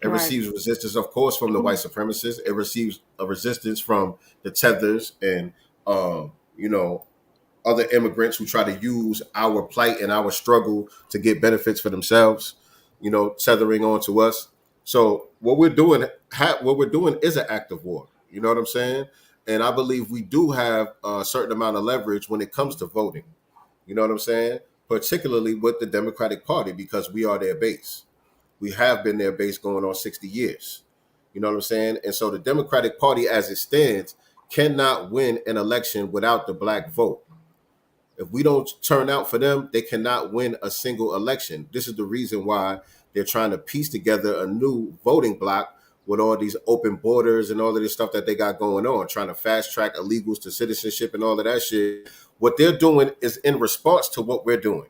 It receives resistance, of course, from the white supremacists. It receives a resistance from the tethers and, other immigrants who try to use our plight and our struggle to get benefits for themselves, tethering onto us. So what we're doing is an act of war. You know what I'm saying? And I believe we do have a certain amount of leverage when it comes to voting. You know what I'm saying? Particularly with the Democratic Party, because we are their base. We have been their base going on 60 years. You know what I'm saying? And so the Democratic Party as it stands cannot win an election without the Black vote. If we don't turn out for them, they cannot win a single election. This is the reason why they're trying to piece together a new voting block with all these open borders and all of this stuff that they got going on, trying to fast track illegals to citizenship and all of that shit. What they're doing is in response to what we're doing.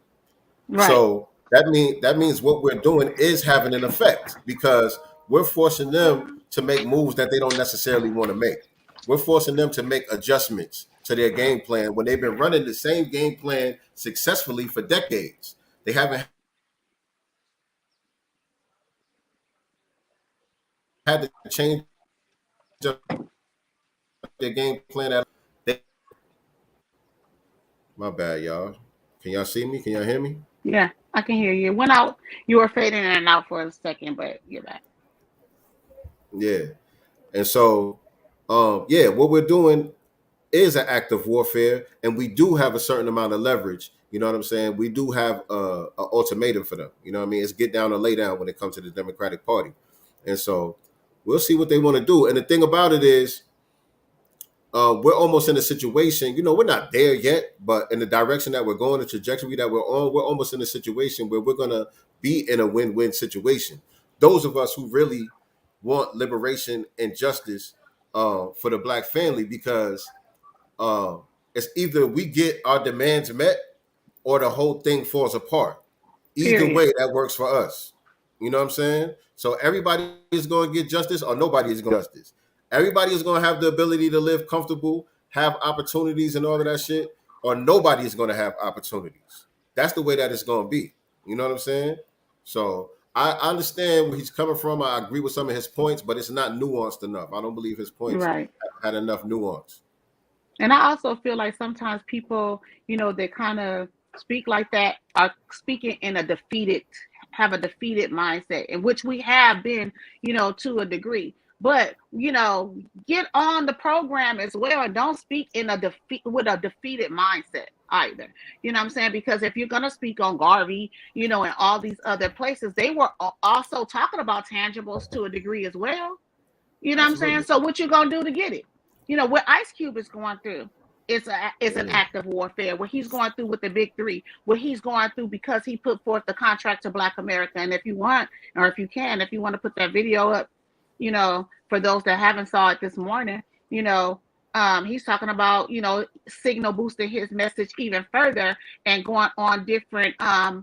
Right. So that means what we're doing is having an effect, because we're forcing them to make moves that they don't necessarily want to make. We're forcing them to make adjustments to their game plan when they've been running the same game plan successfully for decades. They haven't had to change their game plan at all. My bad, y'all. Can y'all see me? Can y'all hear me? Yeah, I can hear you. It went out. You were fading in and out for a second, but you're back. Yeah. And so, what we're doing is an act of warfare, and we do have a certain amount of leverage. You know what I'm saying? We do have an ultimatum for them. You know what I mean? It's get down or lay down when it comes to the Democratic Party. And so we'll see what they want to do. And the thing about it is, we're almost in a situation, we're not there yet, but in the direction that we're going, the trajectory that we're on, we're almost in a situation where we're going to be in a win-win situation. Those of us who really want liberation and justice for the Black family, because it's either we get our demands met or the whole thing falls apart. Either way, that works for us. You know what I'm saying? So everybody is going to get justice, or nobody is going to get justice. Everybody is going to have the ability to live comfortable, have opportunities and all of that shit, or nobody is going to have opportunities. That's the way that it's going to be. You know what I'm saying? So I understand where he's coming from. I agree with some of his points, but it's not nuanced enough. I don't believe his points had enough nuance. And I also feel like sometimes people, they kind of speak like that are speaking in have a defeated mindset, in which we have been, to a degree. But, get on the program as well, and don't speak in with a defeated mindset either. You know what I'm saying? Because if you're going to speak on Garvey, and all these other places, they were also talking about tangibles to a degree as well. You know what I'm saying? So what you going to do to get it? What Ice Cube is going through, it's an act of warfare. What he's going through with the big three, what he's going through because he put forth the contract to Black America. And if you want, or if you want to put that video up, for those that haven't saw it this morning, he's talking about, signal boosting his message even further and going on different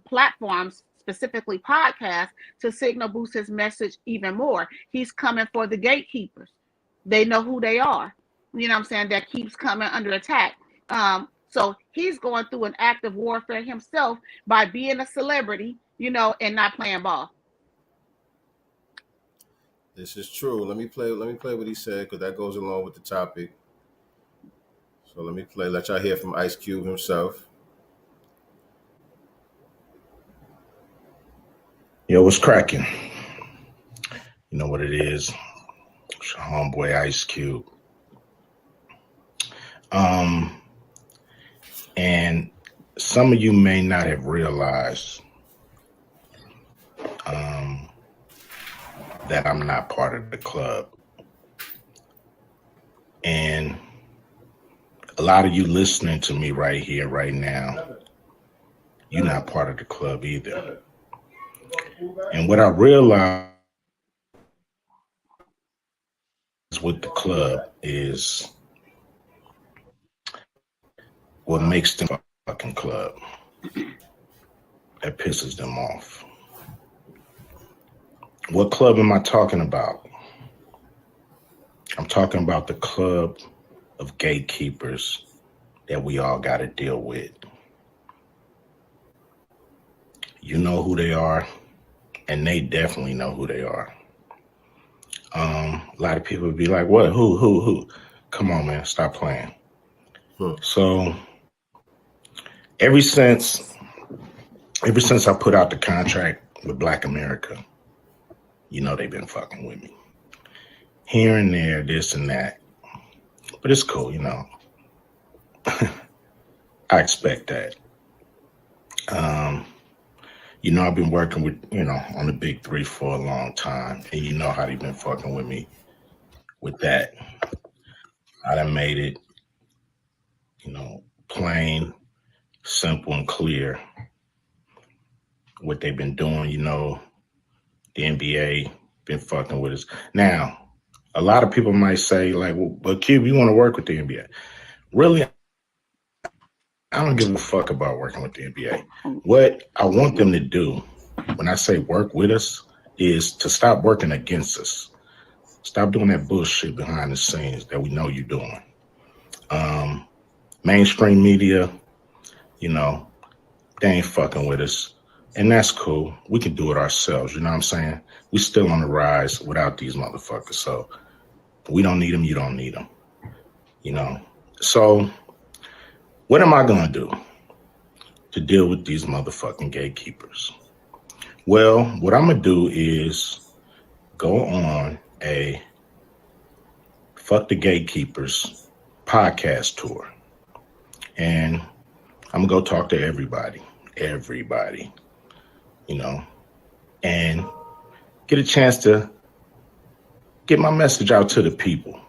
platforms, specifically podcasts, to signal boost his message even more. He's coming for the gatekeepers. They know who they are. You know what I'm saying? That keeps coming under attack. So he's going through an act of warfare himself by being a celebrity, and not playing ball. This is true. Let me play what he said, because that goes along with the topic. So let y'all hear from Ice Cube himself. Yo, what's cracking? You know what it is. It's your homeboy Ice Cube. And some of you may not have realized that I'm not part of the club. And a lot of you listening to me right here, right now, you're not part of the club either. And what I realized with the club is what makes them a fucking club. That pisses them off. What club am I talking about? I'm talking about the club of gatekeepers that we all got to deal with. You know who they are, and they definitely know who they are. A lot of people would be like, what? Who? Come on, man, stop playing. So ever since I put out the contract with Black America, they've been fucking with me. Here and there, this and that. But it's cool, I expect that. I've been working with, on the big three for a long time. And you know how they've been fucking with me with that. I done made it, plain, simple, and clear what they've been doing. The NBA been fucking with us. Now, a lot of people might say, like, well, but Cube, you want to work with the NBA? Really, I don't give a fuck about working with the NBA. What I want them to do, when I say work with us, is to stop working against us. Stop doing that bullshit behind the scenes that we know you're doing. Mainstream media, they ain't fucking with us. And that's cool. We can do it ourselves. You know what I'm saying? We still on the rise without these motherfuckers. So we don't need them. You don't need them. So what am I going to do to deal with these motherfucking gatekeepers? Well, what I'm going to do is go on a Fuck the Gatekeepers podcast tour. And I'm going to go talk to everybody, and get a chance to get my message out to the people.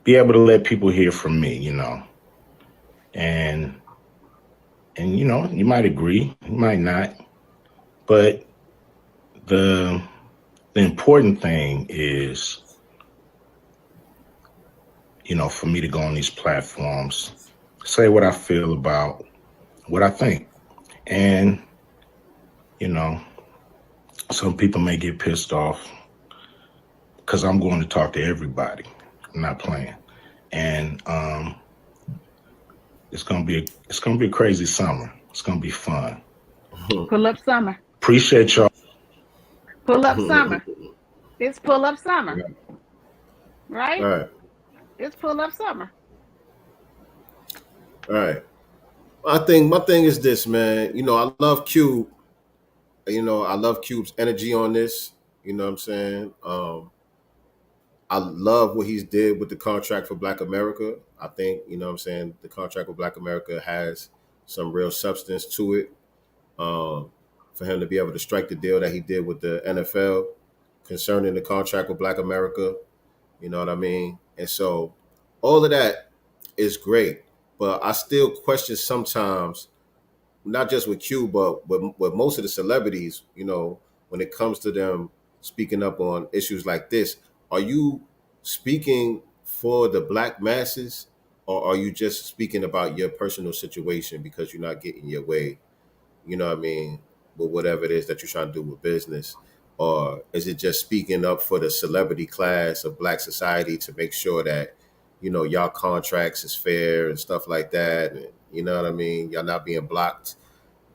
Be able to let people hear from me, and you might agree, you might not, but the important thing is, for me to go on these platforms, say what I feel about what I think. And, some people may get pissed off because I'm going to talk to everybody. I'm not playing. And it's gonna be a crazy summer. It's gonna be fun. Pull up summer. Appreciate y'all. Pull up summer. It's pull up summer. Right? All right. It's pull up summer. All right. I think my thing is this, man. I love Cube. I love Cube's energy on this. You know what I'm saying? I love what he's did with the contract for Black America. I think, what I'm saying, the contract with Black America has some real substance to it. For him to be able to strike the deal that he did with the NFL concerning the contract with Black America, you know what I mean? And so all of that is great, but I still question sometimes, not just with Q, but with most of the celebrities, when it comes to them speaking up on issues like this, are you speaking for the Black masses, or are you just speaking about your personal situation because you're not getting your way, you know what I mean, with whatever it is that you're trying to do with business? Or is it just speaking up for the celebrity class of Black society to make sure that, y'all contracts is fair and stuff like that? And, you know what I mean? Y'all not being blocked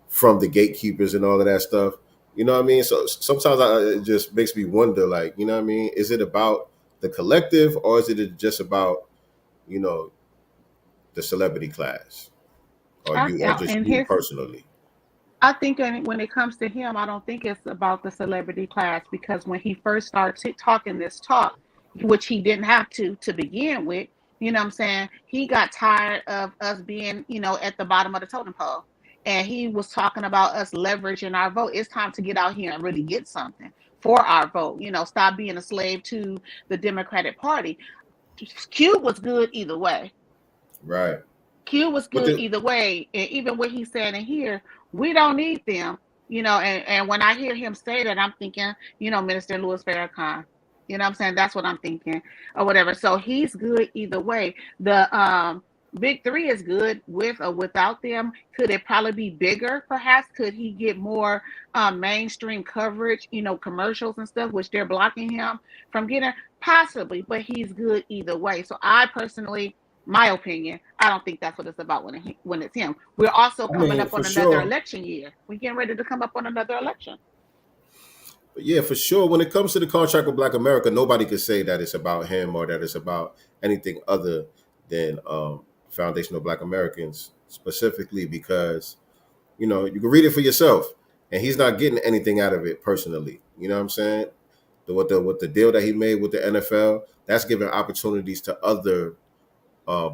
from the gatekeepers and all of that stuff. You know what I mean? So sometimes it just makes me wonder, like, you know what I mean? Is it about the collective, or is it just about, the celebrity class, or you personally? I think when it comes to him, I don't think it's about the celebrity class, because when he first started talking this talk, which he didn't have to begin with, you know what I'm saying, he got tired of us being, at the bottom of the totem pole. And he was talking about us leveraging our vote. It's time to get out here and really get something for our vote. Stop being a slave to the Democratic Party. Q was good either way. Right. Q was good either way. And even what he's saying in here, we don't need them. And when I hear him say that, I'm thinking, Minister Louis Farrakhan. You know what I'm saying? That's what I'm thinking, or whatever. So he's good either way. The Big Three is good with or without them. Could it probably be bigger, perhaps? Could he get more mainstream coverage, commercials and stuff, which they're blocking him from getting? Possibly, but he's good either way. So I personally, my opinion, I don't think that's what it's about when it's him. We're also coming up on another election year. We're getting ready to come up on another election. But yeah, for sure. When it comes to the contract with Black America, nobody could say that it's about him or that it's about anything other than Foundation of Black Americans, specifically because, you can read it for yourself, and he's not getting anything out of it personally. You know what I'm saying? With the deal that he made with the NFL, that's giving opportunities to other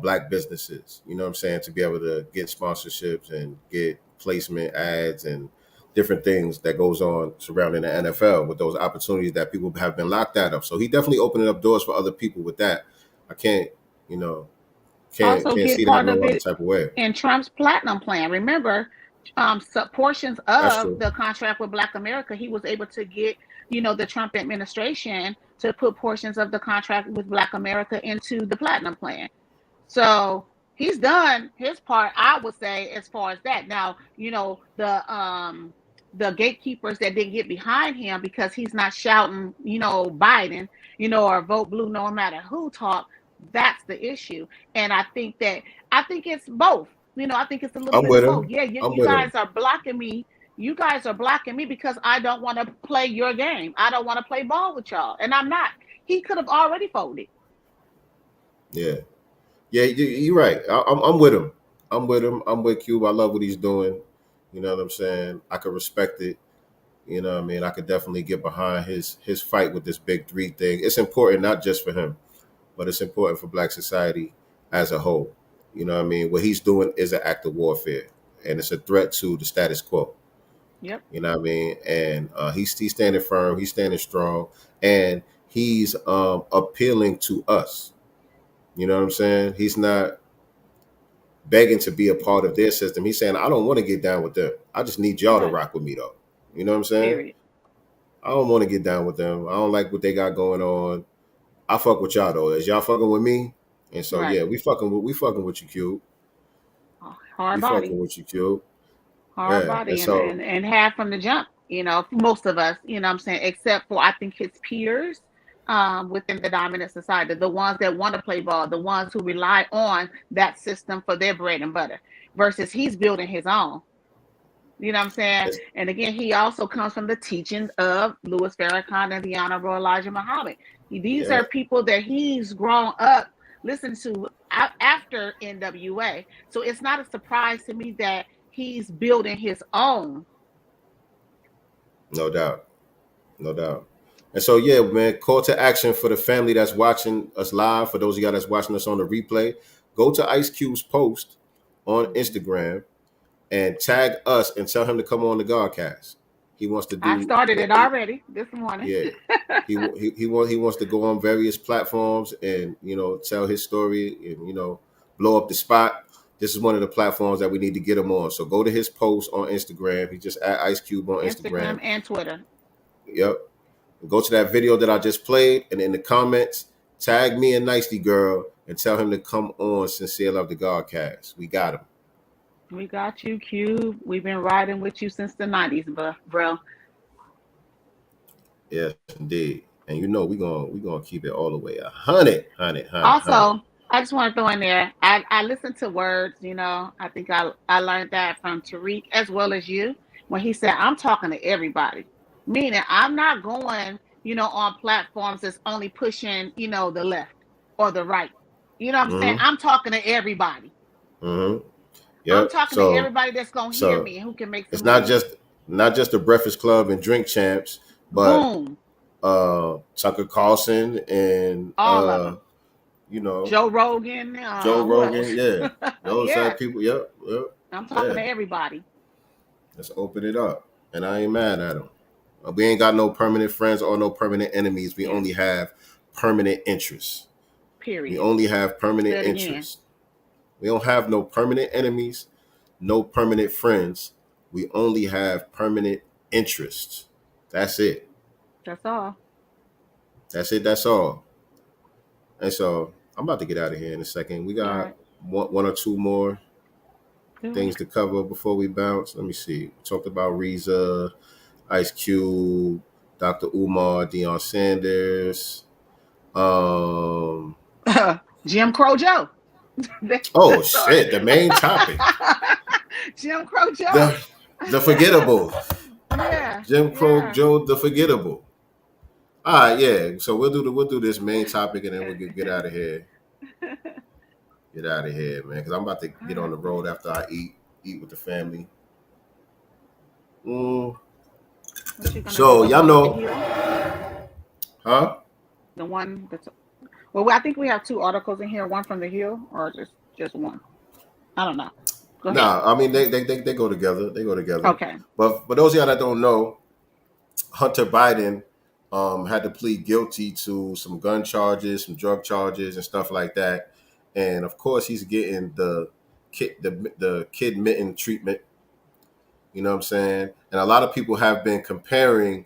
Black businesses, you know what I'm saying, to be able to get sponsorships and get placement ads and different things that goes on surrounding the NFL with those opportunities that people have been locked out of. So he definitely opening up doors for other people with that. I can't see that no other type of way. In Trump's platinum plan, remember, portions of the contract with Black America, he was able to get, the Trump administration to put portions of the contract with Black America into the platinum plan. So he's done his part, I would say, as far as that. Now, the gatekeepers that didn't get behind him because he's not shouting, Biden, or vote blue no matter who talk. That's the issue. And I think it's both. I think it's a little bit of both. Yeah, you guys are blocking me. You guys are blocking me because I don't want to play your game. I don't want to play ball with y'all. And I'm not. He could have already folded. Yeah. Yeah, you're right. I'm with him. I'm with Cube. I love what he's doing. You know what I'm saying? I could respect it. You know what I mean? I could definitely get behind his fight with this Big Three thing. It's important not just for him, but it's important for Black society as a whole. You know what I mean? What he's doing is an act of warfare, and it's a threat to the status quo. Yep. You know what I mean? And he's standing firm. He's standing strong, and he's appealing to us. You know what I'm saying? He's not begging to be a part of their system. He's saying, I don't want to get down with them. I just need y'all to rock with me, though. You know what I'm saying? Period. I don't want to get down with them. I don't like what they got going on. I fuck with y'all, though. Is y'all fucking with me? And so, yeah, we fucking with you, Cube. Hard body. Fucking with you, Cube. Hard body. And half from the jump, most of us, what I'm saying, except for, I think, his peers. Within the dominant society, the ones that want to play ball, the ones who rely on that system for their bread and butter, versus he's building his own. You know what I'm saying? Yes. And again, he also comes from the teachings of Louis Farrakhan and the Honorable Elijah Muhammad. These are people that he's grown up listening to after NWA. So it's not a surprise to me that he's building his own. No doubt. No doubt. And so, yeah, man, call to action for the family that's watching us live. For those of y'all that's watching us on the replay, go to Ice Cube's post on Instagram and tag us and tell him to come on the Godcast. He wants to do. I started it already this morning. Yeah, he wants to go on various platforms and tell his story and blow up the spot. This is one of the platforms that we need to get him on. So go to his post on Instagram. He just at Ice Cube on Instagram and Twitter. Yep. Go to that video that I just played, and in the comments, tag me and Nicety Girl and tell him to come on Sincere Love the Godcast. We got him. We got you, Cube. We've been riding with you since the 90s, bro. Yes, indeed. And we're gonna keep it all the way 100. Also, I just want to throw in there, I listen to words, I think I learned that from Tariq as well as you, when he said, I'm talking to everybody. Meaning I'm not going, on platforms that's only pushing, the left or the right. You know what I'm saying? I'm talking to everybody. Mm-hmm. Yep. I'm talking to everybody that's going to hear me and who can make some It's not just the Breakfast Club and Drink Champs, but Tucker Carlson and all of them. Joe Rogan. Yeah. Those people. Yep. I'm talking to everybody. Let's open it up. And I ain't mad at them. We ain't got no permanent friends or no permanent enemies. We only have permanent interests. Period. We only have permanent interests. We don't have no permanent enemies, no permanent friends. We only have permanent interests. That's it. That's all. That's it. That's all. And so I'm about to get out of here in a second. We got one or two more things to cover before we bounce. Let me see. We talked about Reza, Ice Cube, Dr. Umar, Deion Sanders, Jim Crow Joe. Oh shit! The main topic. Jim Crow Joe. The forgettable. Yeah. Jim Crow Joe, the forgettable. All right, yeah. So we'll do this main topic and then we'll get out of here. Get out of here, man, because I'm about to get on the road after I eat with the family. So y'all know, huh? The one that's I think we have two articles in here. One from the Hill, or just one. I don't know. Nah, I mean they go together. They go together. Okay. But for those of y'all that don't know, Hunter Biden had to plead guilty to some gun charges, some drug charges, and stuff like that. And of course, he's getting the kid mitten treatment. You know what I'm saying? And a lot of people have been comparing,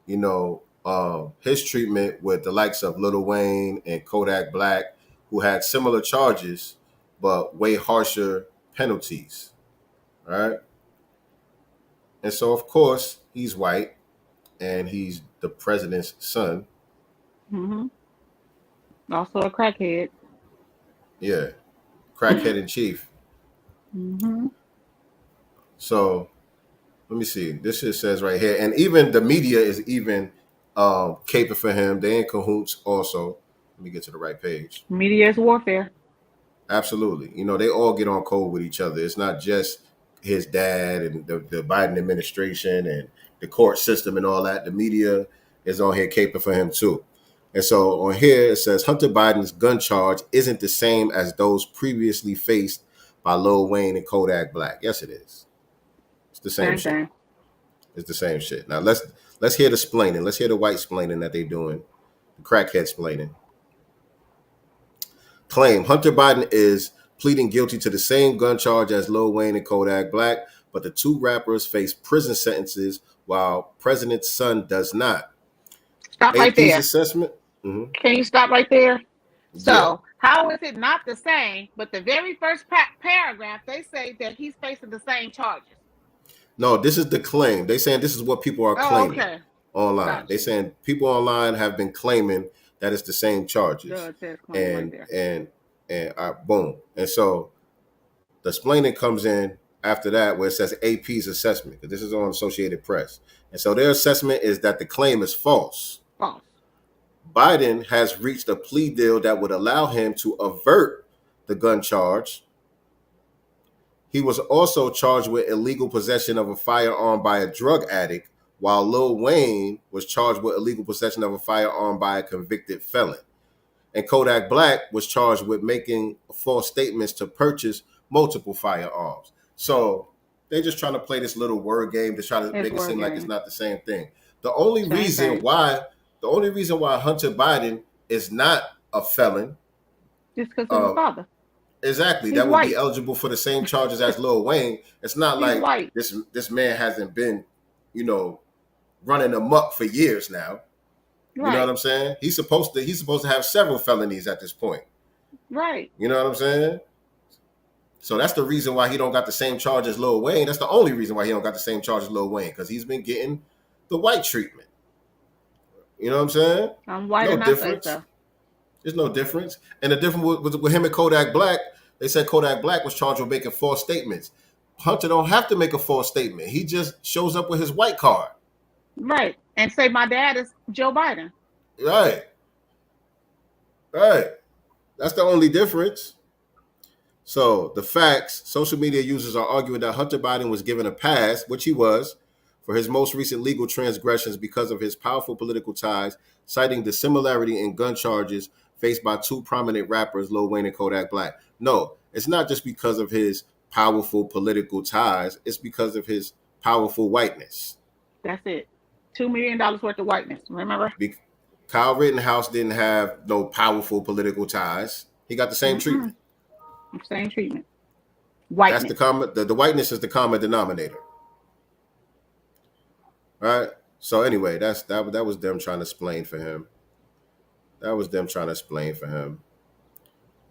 his treatment with the likes of Lil Wayne and Kodak Black, who had similar charges, but way harsher penalties. Right? And so, of course, he's white and he's the president's son. Mm-hmm. Also a crackhead. Yeah. Crackhead in chief. Mm-hmm. So let me see. This shit says right here, and even the media is even caping for him. They in cahoots also. Let me get to the right page. Media is warfare. Absolutely. They all get on code with each other. It's not just his dad and the Biden administration and the court system and all that. The media is on here caping for him too. And so on here it says Hunter Biden's gun charge isn't the same as those previously faced by Lil Wayne and Kodak Black. Yes, it is. It's the same shit. It's the same shit. Now let's hear the splaining. Let's hear the white splaining that they doing. The crackhead splaining. Claim Hunter Biden is pleading guilty to the same gun charge as Lil Wayne and Kodak Black, but the two rappers face prison sentences while president's son does not. Stop right there. Assessment. Mm-hmm. Can you stop right there? So how is it not the same? But the very first paragraph, they say that he's facing the same charges. No, this is the claim. They saying this is what people are claiming online. Gotcha. They saying people online have been claiming that it's the same charges. And boom. And so the explaining comes in after that where it says AP's assessment, because this is on Associated Press. And so their assessment is that the claim is false. Biden has reached a plea deal that would allow him to avert the gun charge. He was also charged with illegal possession of a firearm by a drug addict, while Lil Wayne was charged with illegal possession of a firearm by a convicted felon. And Kodak Black was charged with making false statements to purchase multiple firearms. So they're just trying to play this little word game to try to make it seem like it's not the same thing. The only reason why Hunter Biden is not a felon, just because he's his father. Exactly. He's that would white. be eligible for the same charges as Lil Wayne. It's not He's like white. this man hasn't been, running amok for years now. You know what I'm saying? He's supposed to have several felonies at this point. Right. You know what I'm saying? So that's the reason why he don't got the same charge as Lil Wayne. That's the only reason why he don't got the same charge as Lil Wayne, because he's been getting the white treatment. You know what I'm saying? I'm white no and difference. I say so. There's no difference. And the difference with him and Kodak Black, they said Kodak Black was charged with making false statements. Hunter don't have to make a false statement. He just shows up with his white card. Right. And say my dad is Joe Biden. Right. That's the only difference. So the facts, social media users are arguing that Hunter Biden was given a pass, which he was, for his most recent legal transgressions because of his powerful political ties, citing the similarity in gun charges faced by two prominent rappers, Lil Wayne and Kodak Black. No, it's not just because of his powerful political ties. It's because of his powerful whiteness. That's it. $2 million worth of whiteness, remember? Kyle Rittenhouse didn't have no powerful political ties. He got the same treatment. Same treatment. Whiteness. That's the whiteness is the common denominator. Right? So anyway, that was them trying to explain for him.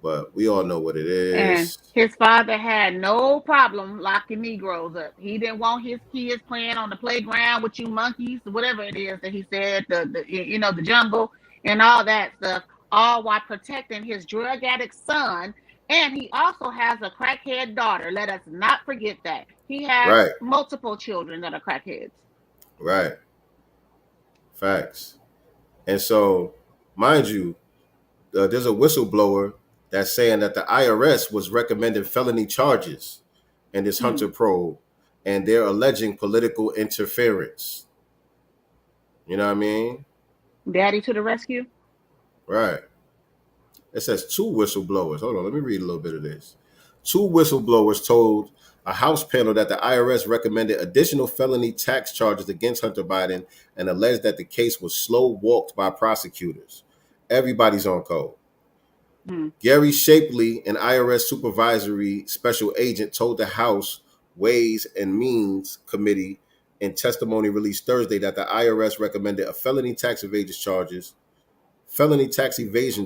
But we all know what it is. And his father had no problem locking Negroes up. He didn't want his kids playing on the playground with you monkeys, whatever it is that he said, the jungle and all that stuff, all while protecting his drug addict son. And he also has a crackhead daughter. Let us not forget that. He has multiple children that are crackheads. Right. Facts. And so, mind you, there's a whistleblower that's saying that the IRS was recommending felony charges in this Hunter probe, and they're alleging political interference. You know what I mean? Daddy to the rescue. Right. It says two whistleblowers. Hold on, let me read a little bit of this. Two whistleblowers told a House panel that the IRS recommended additional felony tax charges against Hunter Biden and alleged that the case was slow-walked by prosecutors. Everybody's on code. Gary Shapley, an IRS supervisory special agent, told the House Ways and Means Committee in testimony released Thursday that the IRS recommended a felony tax evasion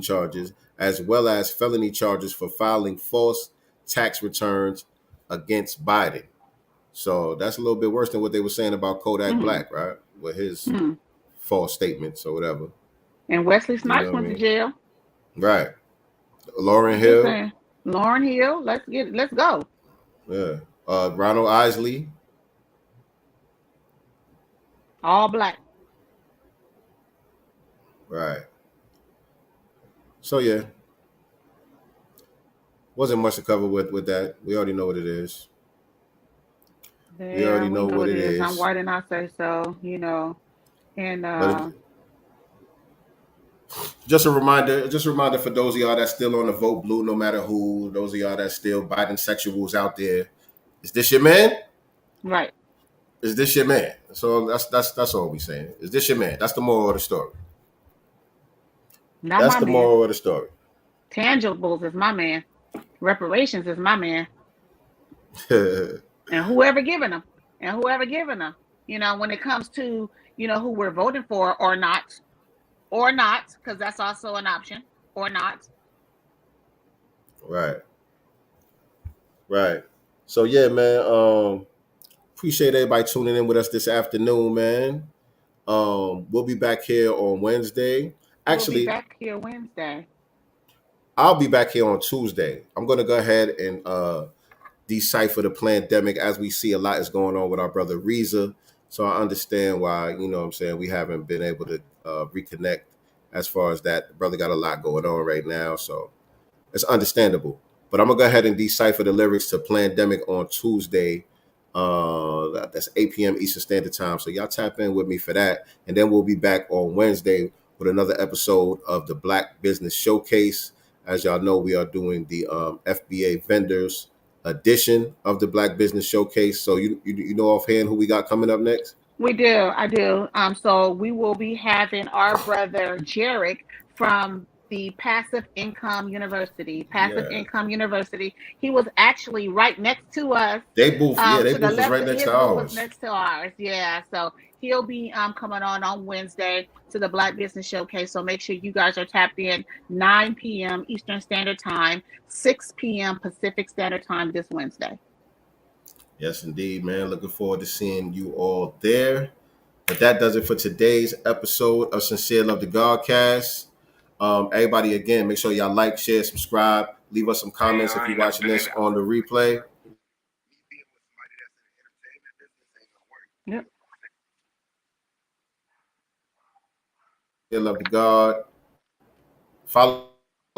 charges, as well as felony charges for filing false tax returns against Biden. So that's a little bit worse than what they were saying about Kodak Black, right? With his false statements or whatever. And Wesley Snipes went to jail. Right. Lauryn Hill. Lauryn Hill. Let's go. Yeah. Ronald Isley. All black. Right. So yeah. Wasn't much to cover with that. We already know what it is. Yeah, we already know what it is. I'm white and I say so, and just a reminder for those of y'all that still on the vote blue, no matter who, those of y'all that still Biden sexuals out there. Is this your man? Right. Is this your man? So that's all we saying. Is this your man? That's the moral of the story. That's the moral of the story. Tangibles is my man. Reparations is my man. And whoever giving them. When it comes to, who we're voting for or not, because that's also an option, or not. Right. So yeah, man. Appreciate everybody tuning in with us this afternoon, man. We'll be back here on Wednesday. Actually, we'll be back here Wednesday. I'll be back here on Tuesday. I'm going to go ahead and decipher the pandemic as we see a lot is going on with our brother Reza. So I understand why, we haven't been able to reconnect as far as that. The brother got a lot going on right now. So it's understandable. But I'm going to go ahead and decipher the lyrics to Plandemic on Tuesday. That's 8 p.m. Eastern Standard Time. So y'all tap in with me for that. And then we'll be back on Wednesday with another episode of the Black Business Showcase. As y'all know, we are doing the FBA Vendors edition of the Black Business Showcase. So you know offhand who we got coming up next? We do. I do. So we will be having our brother Jarek from the Passive Income University. Income University. He was actually right next to us. They booth, they booth was right next to ours. Next to ours, yeah. So he'll be coming on Wednesday to the Black Business Showcase. So make sure you guys are tapped in 9 p.m. Eastern Standard Time, 6 p.m. Pacific Standard Time this Wednesday. Yes, indeed, man. Looking forward to seeing you all there. But that does it for today's episode of Sincere Love the Godcast. Everybody, again, make sure y'all like, share, subscribe. Leave us some comments if you're watching this on the replay. Yep. Sincere Love the God. Follow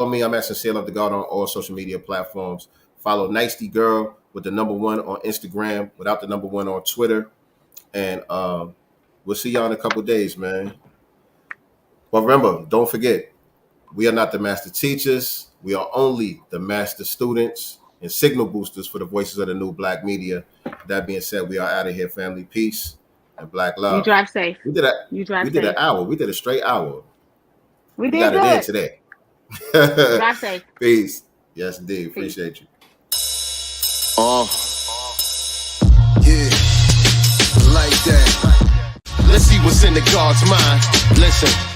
me. I'm at Sincere Love the God on all social media platforms. Follow Nicety Girl with the number 1 on Instagram, without the number 1 on Twitter. And we'll see y'all in a couple days, man. But remember, don't forget, we are not the master teachers. We are only the master students and signal boosters for the voices of the new Black media. That being said, we are out of here, family. Peace and Black love. You drive safe. We did an hour. We did a straight hour. We got it in today. Drive safe. Peace. Yes, indeed. Appreciate you. Yeah, like that. Let's see what's in the God's mind. Listen.